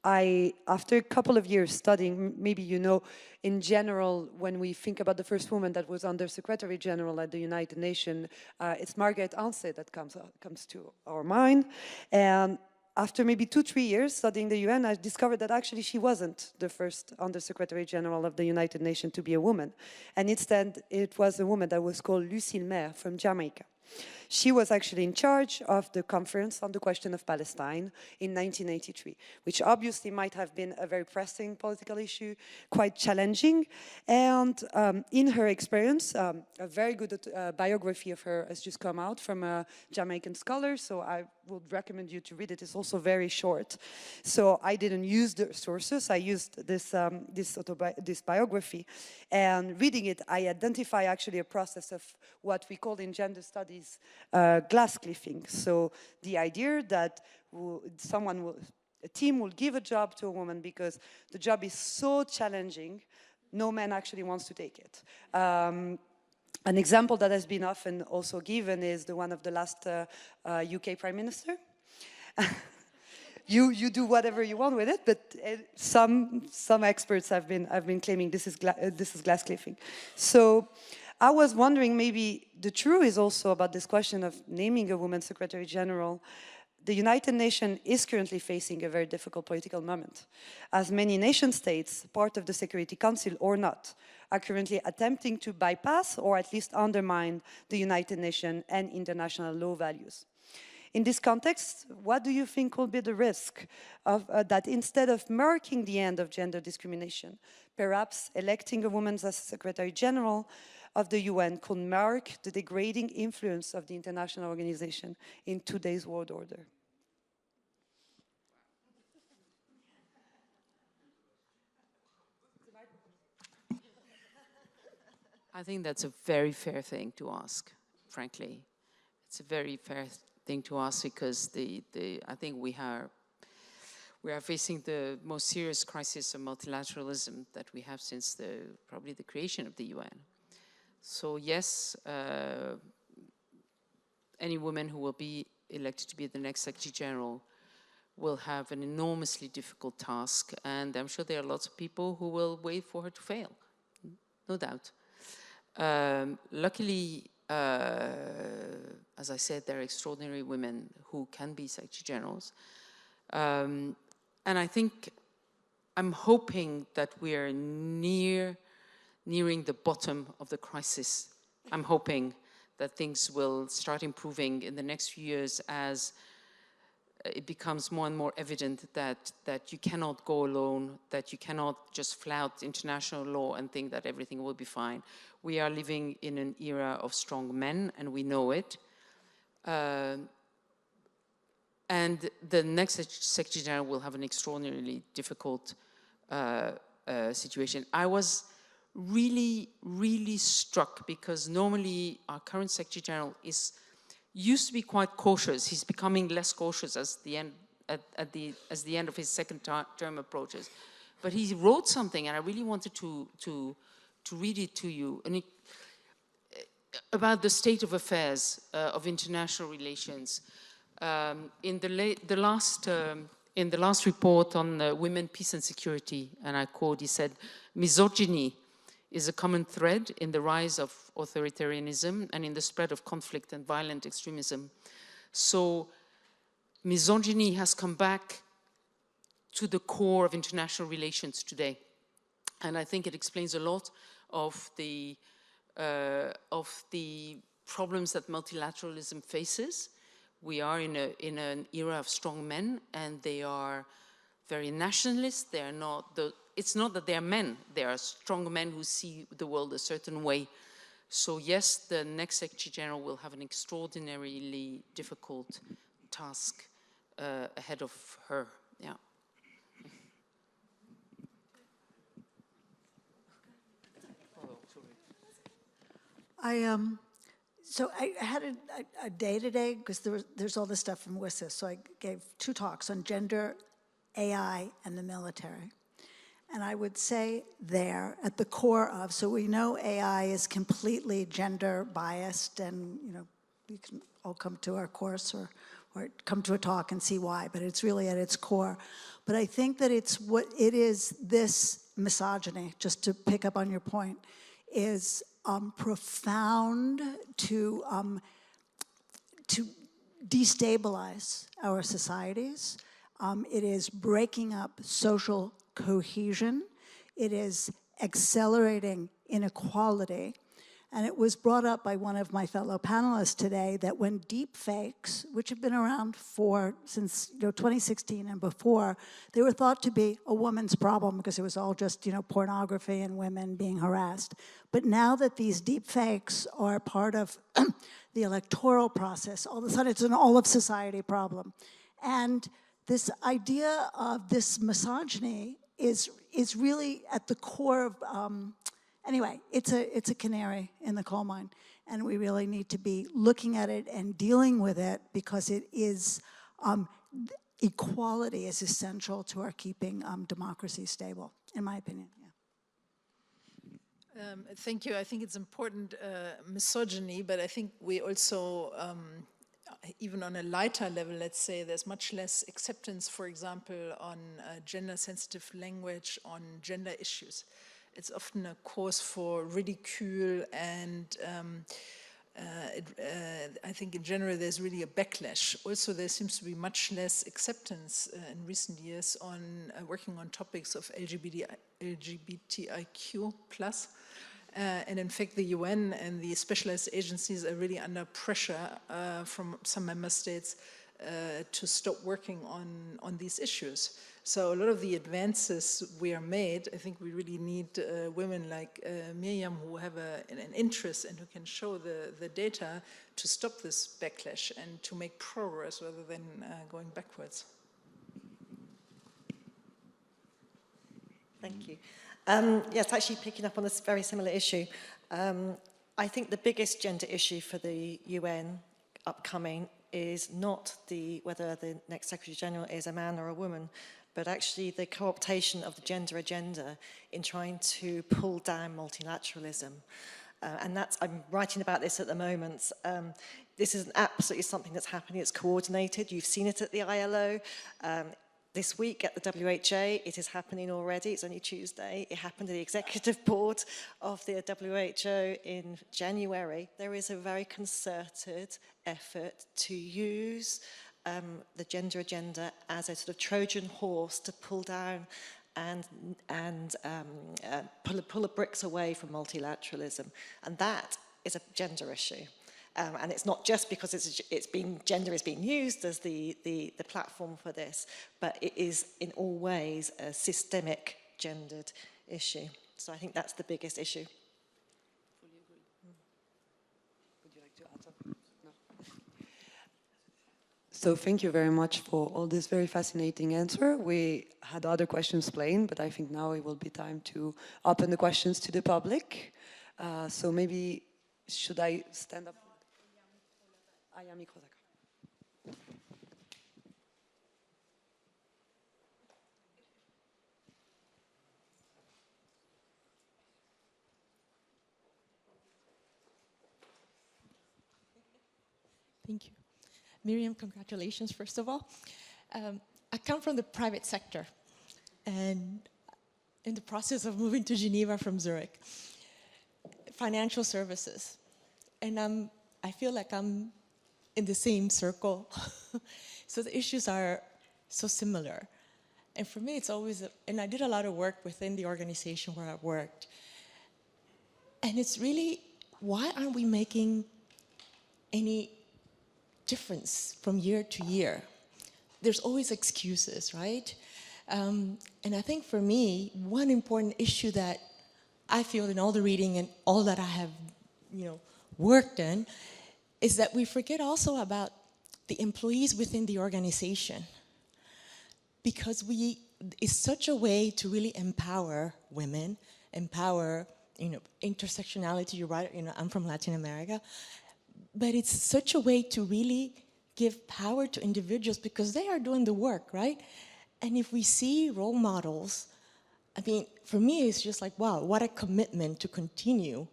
after a couple of years studying, maybe you know, in general, when we think about the first woman that was Under Secretary General at the United Nations, it's Margaret Anseh that comes to our mind. And after maybe 2-3 years studying the UN, I discovered that actually she wasn't the first Under Secretary General of the United Nations to be a woman. And instead, it was a woman that was called Lucille Maire from Jamaica. She was actually in charge of the conference on the question of Palestine in 1983, which obviously might have been a very pressing political issue, quite challenging. And in her experience, a very good biography of her has just come out from a Jamaican scholar, so I would recommend you to read it. It's also very short. So I didn't use the sources, I used this biography. And reading it, I identify actually a process of what we call in gender studies glass cliffing. So the idea that a team will give a job to a woman because the job is so challenging, no man actually wants to take it. An example that has been often also given is the one of the last UK Prime Minister. You do whatever you want with it, but some experts have been claiming this is glass cliffing. So I was wondering, maybe the truth is also about this question of naming a woman Secretary General. The United Nations is currently facing a very difficult political moment, as many nation states, part of the Security Council or not, are currently attempting to bypass or at least undermine the United Nations and international law values. In this context, what do you think will be the risk of that instead of marking the end of gender discrimination, perhaps electing a woman as Secretary General of the UN could mark the degrading influence of the international organization in today's world order? I think that's a very fair thing to ask, frankly. it's a very fair thing to ask because I think we are facing the most serious crisis of multilateralism that we have since probably the creation of the UN. So yes, any woman who will be elected to be the next Secretary General will have an enormously difficult task, and I'm sure there are lots of people who will wait for her to fail, no doubt. Luckily, as I said, there are extraordinary women who can be Secretary Generals. And I think, I'm hoping that we are nearing the bottom of the crisis. I'm hoping that things will start improving in the next few years as it becomes more and more evident that you cannot go alone, that you cannot just flout international law and think that everything will be fine. We are living in an era of strong men, and we know it. And the next Secretary General will have an extraordinarily difficult situation. I was really, really struck because normally our current Secretary General used to be quite cautious. He's becoming less cautious as the end of his second term approaches. But he wrote something, and I really wanted to read it to you, and about the state of affairs of international relations. In the last report on women, peace and security, and I quote, he said, "Misogyny is a common thread in the rise of authoritarianism and in the spread of conflict and violent extremism." So misogyny has come back to the core of international relations today. And I think it explains a lot of the problems that multilateralism faces. We are in an era of strong men, and they are very nationalist. They are not it's not that they are men, they are strong men who see the world a certain way. So yes, the next Secretary General will have an extraordinarily difficult task ahead of her, yeah. So I had a day today because there's all this stuff from WISA, so I gave 2 talks on gender, AI, and the military. And I would say there, at the core of, so we know AI is completely gender biased, and you can all come to our course or come to a talk and see why, but it's really at its core. But I think that this misogyny, just to pick up on your point, is profound to destabilize our societies. It is breaking up social cohesion. It is accelerating inequality. And it was brought up by one of my fellow panelists today that when deep fakes, which have been around since 2016 and before, they were thought to be a woman's problem because it was all just pornography and women being harassed. But now that these deep fakes are part of the electoral process, all of a sudden it's an all of society problem. And this idea of this misogyny is really at the core of, anyway, it's a canary in the coal mine, and we really need to be looking at it and dealing with it because it is, equality is essential to our keeping democracy stable, in my opinion. Yeah. Thank you. I think it's important, misogyny, but I think we also, even on a lighter level, let's say, there's much less acceptance, for example, on gender-sensitive language, on gender issues. It's often a cause for ridicule, and I think in general there's really a backlash. Also, there seems to be much less acceptance in recent years on working on topics of LGBTIQ+. And in fact, the UN and the specialized agencies are really under pressure from some member states to stop working on these issues. So a lot of the advances we are made, I think we really need women like Miriam who have an interest and who can show the data to stop this backlash and to make progress rather than going backwards. Thank you. Yes, actually picking up on this very similar issue. I think the biggest gender issue for the UN upcoming is not whether the next Secretary General is a man or a woman, but actually the co-optation of the gender agenda in trying to pull down multilateralism. And I'm writing about this at the moment. This is absolutely something that's happening. It's coordinated. You've seen it at the ILO. This week at the WHA, it is happening already. It's only Tuesday. It happened at the executive board of the WHO in January. There is a very concerted effort to use the gender agenda as a sort of Trojan horse to pull down and pull the bricks away from multilateralism. And that is a gender issue. And it's not just because gender is being used as the platform for this, but it is in all ways a systemic gendered issue. So I think that's the biggest issue. Fully agree. Would you like to add something? No. So thank you very much for all this very fascinating answer. We had other questions planned, but I think now it will be time to open the questions to the public. So maybe, should I stand up? Ah, il y a un micro, d'accord. Thank you. Miriam, congratulations, first of all. I come from the private sector, and in the process of moving to Geneva from Zurich, financial services, and I feel like I'm in the same circle. So the issues are so similar. And for me, it's always, and I did a lot of work within the organization where I worked. And it's really, why aren't we making any difference from year to year? There's always excuses, right? And I think for me, one important issue that I feel in all the reading and all that I have, worked in, is that we forget also about the employees within the organization, because it's such a way to really empower women, empower, intersectionality. You're right, I'm from Latin America, but it's such a way to really give power to individuals because they are doing the work, right? And if we see role models, I mean, for me, it's just like, wow, what a commitment to continue.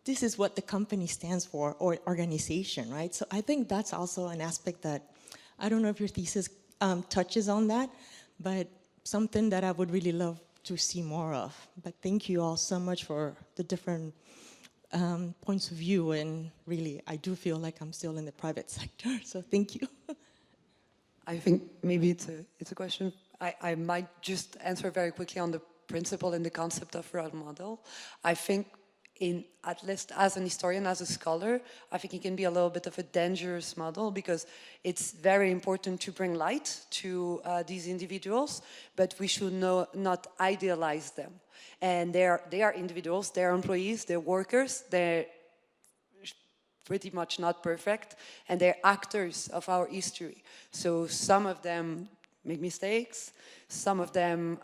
This is what the company stands for, or organization, right? So I think that's also an aspect that, I don't know if your thesis touches on that, but something that I would really love to see more of. But thank you all so much for the different points of view, and really, I do feel like I'm still in the private sector, so thank you. I think maybe it's a question. I might just answer very quickly on the principle and the concept of role model. I think at least as an historian, as a scholar, I think it can be a little bit of a dangerous model because it's very important to bring light to these individuals, but we should not idealize them. And they are individuals, they're employees, they're workers, they're pretty much not perfect, and they're actors of our history. So some of them make mistakes, some of them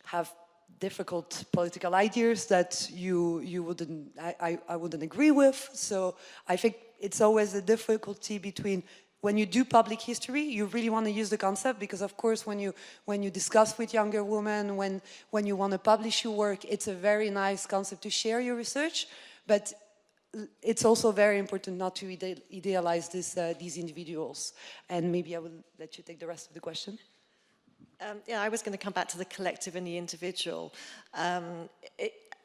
have difficult political ideas that I wouldn't agree with. So I think it's always a difficulty between, when you do public history, you really want to use the concept because, of course, when you discuss with younger women, when you want to publish your work, it's a very nice concept to share your research, but it's also very important not to idealize these individuals. And maybe I will let you take the rest of the question. Yeah, I was going to come back to the collective and the individual.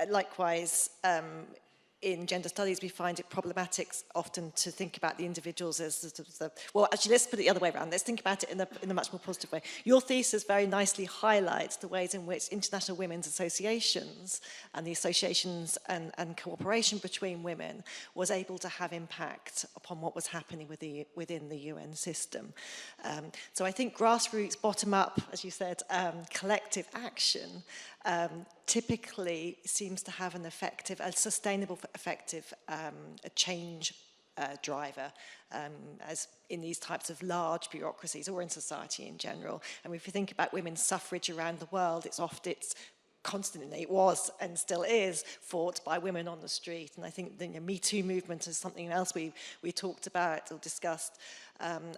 Likewise, in gender studies, we find it problematic often to think about the individuals as well, actually, let's put it the other way around. Let's think about it in a much more positive way. Your thesis very nicely highlights the ways in which international women's associations and the associations and cooperation between women was able to have impact upon what was happening within the UN system. So I think grassroots, bottom-up, as you said, collective action typically seems to have a sustainable, effective change driver, as in these types of large bureaucracies or in society in general. And if you think about women's suffrage around the world, it's constantly, it was and still is, fought by women on the street. And I think the Me Too movement is something else we talked about or discussed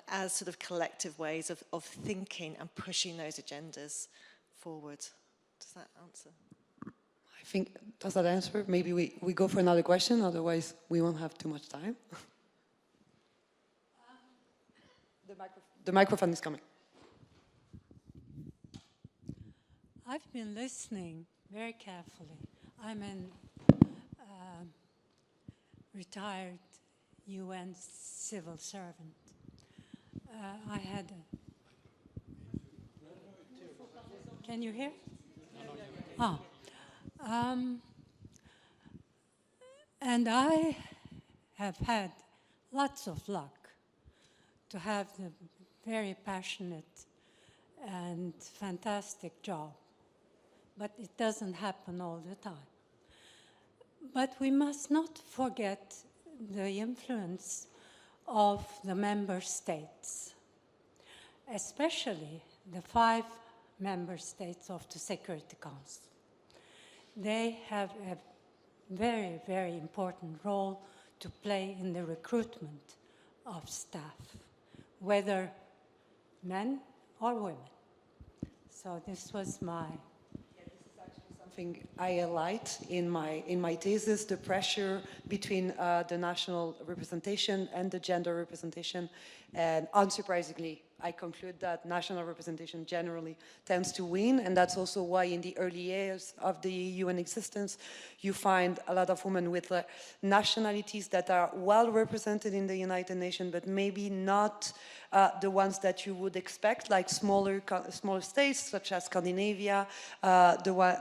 as sort of collective ways of thinking and pushing those agendas forward. Does that answer? I think, does that answer? Maybe we go for another question, otherwise we won't have too much time. The microphone is coming. I've been listening very carefully. I'm a retired UN civil servant. I had Can you hear? Oh. And I have had lots of luck to have the very passionate and fantastic job. But it doesn't happen all the time. But we must not forget the influence of the member states, especially the 5 member states of the Security Council. They have a very, very important role to play in the recruitment of staff, whether men or women. So this was my... Something I highlight in my thesis, the pressure between the national representation and the gender representation. And unsurprisingly, I conclude that national representation generally tends to win, and that's also why in the early years of the UN existence, you find a lot of women with nationalities that are well represented in the United Nations, but maybe not the ones that you would expect, like smaller states such as Scandinavia.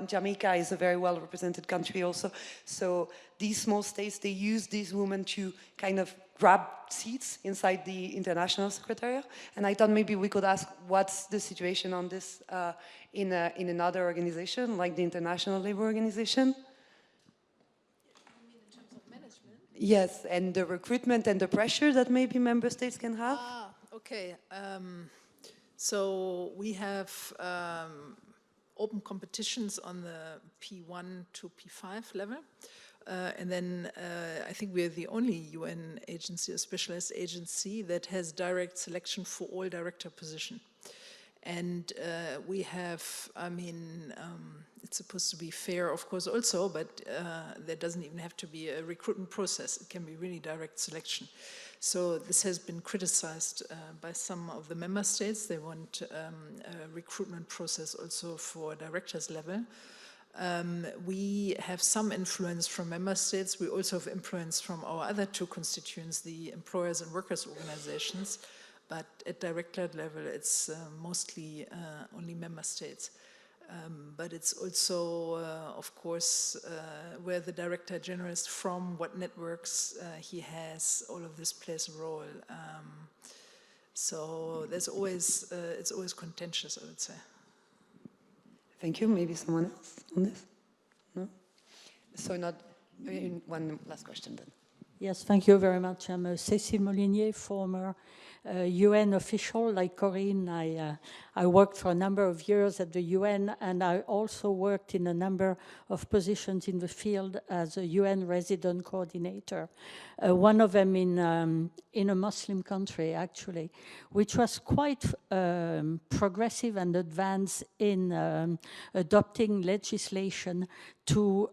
Jamaica is a very well represented country also. So these small states, they use these women to kind of grab seats inside the International Secretariat. And I thought maybe we could ask what's the situation on this in another organization, like the International Labour Organization. You mean in terms of management? Yes, and the recruitment and the pressure that maybe member states can have. Okay. So we have open competitions on the P1 to P5 level. And then I think we're the only UN agency, a specialist agency, that has direct selection for all director position. And we have, it's supposed to be fair, of course, also, but there doesn't even have to be a recruitment process. It can be really direct selection. So this has been criticized by some of the member states. They want a recruitment process also for directors level. We have some influence from member states. We also have influence from our other 2 constituents, the employers and workers organizations. But at director level, it's mostly only member states. But it's also, of course, where the Director General is from, what networks he has, all of this plays a role. So there's always, it's always contentious, I would say. Thank you. Maybe someone else on this? No? So one last question then. Yes, thank you very much. I'm Cécile Molinier, former UN official. Like Corinne, I worked for a number of years at the UN, and I also worked in a number of positions in the field as a UN resident coordinator. One of them in a Muslim country, actually, which was quite progressive and advanced in adopting legislation to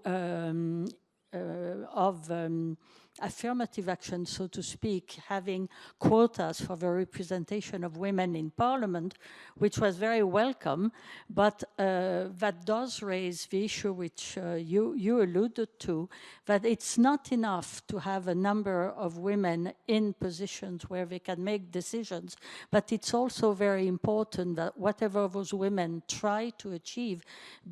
affirmative action, so to speak, having quotas for the representation of women in parliament, which was very welcome, but that does raise the issue which you alluded to, that it's not enough to have a number of women in positions where they can make decisions, but it's also very important that whatever those women try to achieve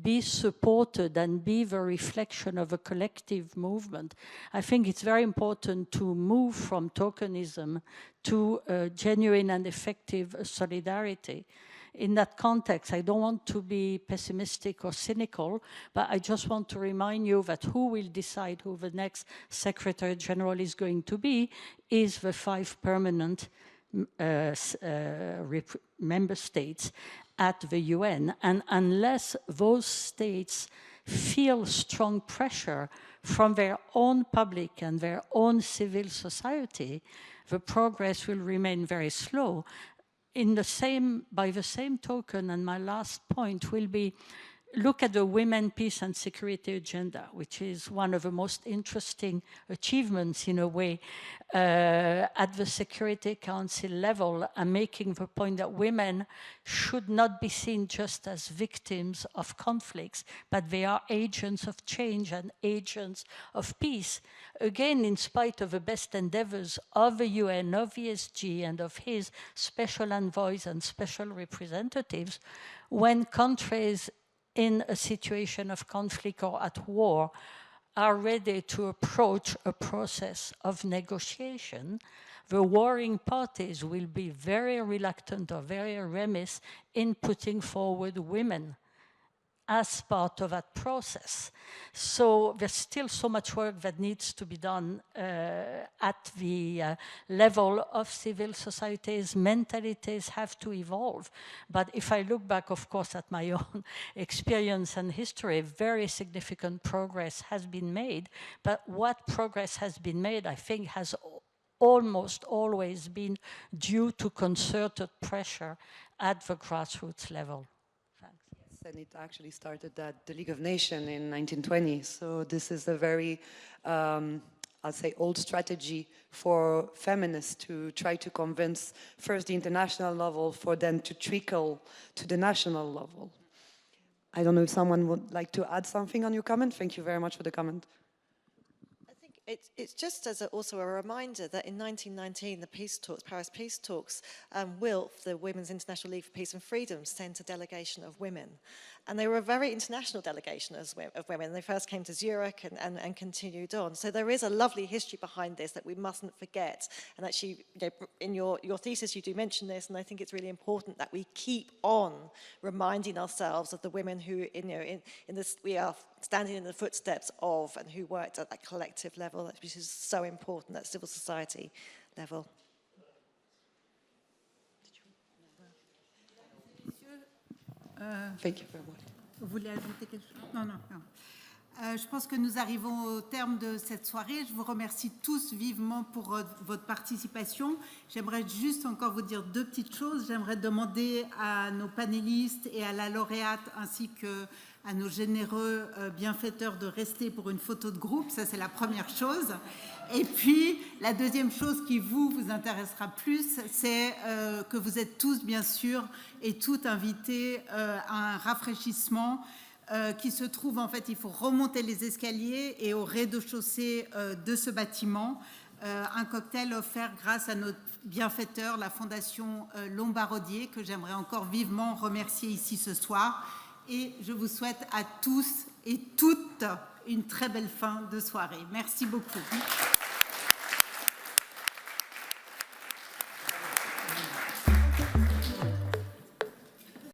be supported and be the reflection of a collective movement. I think it's very important to move from tokenism to genuine and effective solidarity. In that context, I don't want to be pessimistic or cynical, but I just want to remind you that who will decide who the next Secretary General is going to be is the 5 permanent member states at the UN. And unless those states feel strong pressure from their own public and their own civil society, the progress will remain very slow. By the same token, and my last point will be, look at the Women, Peace and Security Agenda, which is one of the most interesting achievements, in a way, at the Security Council level. I'm making the point that women should not be seen just as victims of conflicts, but they are agents of change and agents of peace. Again, in spite of the best endeavors of the UN, of ESG, and of his special envoys and special representatives, when countries in a situation of conflict or at war are ready to approach a process of negotiation, the warring parties will be very reluctant or very remiss in putting forward women as part of that process. So there's still so much work that needs to be done at the level of civil societies. Mentalities have to evolve. But if I look back, of course, at my own experience and history, very significant progress has been made. But what progress has been made, I think, has almost always been due to concerted pressure at the grassroots level. And it actually started at the League of Nations in 1920. So this is a very, I'll say, old strategy for feminists to try to convince first the international level for then to trickle to the national level. I don't know if someone would like to add something on your comment. Thank you very much for the comment. It's just as also a reminder that in 1919, the peace talks, Paris Peace Talks, WILPF, the Women's International League for Peace and Freedom, sent a delegation of women. And they were a very international delegation of women. They first came to Zurich and continued on. So there is a lovely history behind this that we mustn't forget. And actually, in your thesis, you do mention this, and I think it's really important that we keep on reminding ourselves of the women who, in this, we are standing in the footsteps of and who worked at that collective level, which is so important, that civil society level. Thank you very much. Vous voulez ajouter quelque chose? Non. Je pense que nous arrivons au terme de cette soirée. Je vous remercie tous vivement pour votre participation. J'aimerais juste encore vous dire deux petites choses. J'aimerais demander à nos panélistes et à la lauréate ainsi qu'à nos généreux bienfaiteurs de rester pour une photo de groupe. Ça, c'est la première chose. Et puis, la deuxième chose qui vous intéressera plus, c'est que vous êtes tous, bien sûr, et toutes invités à un rafraîchissement qui se trouve, en fait, il faut remonter les escaliers et au rez-de-chaussée de ce bâtiment, un cocktail offert grâce à notre bienfaiteur, la Fondation Lombard-Odier, que j'aimerais encore vivement remercier ici ce soir. Et je vous souhaite à tous et toutes une très belle fin de soirée. Merci beaucoup.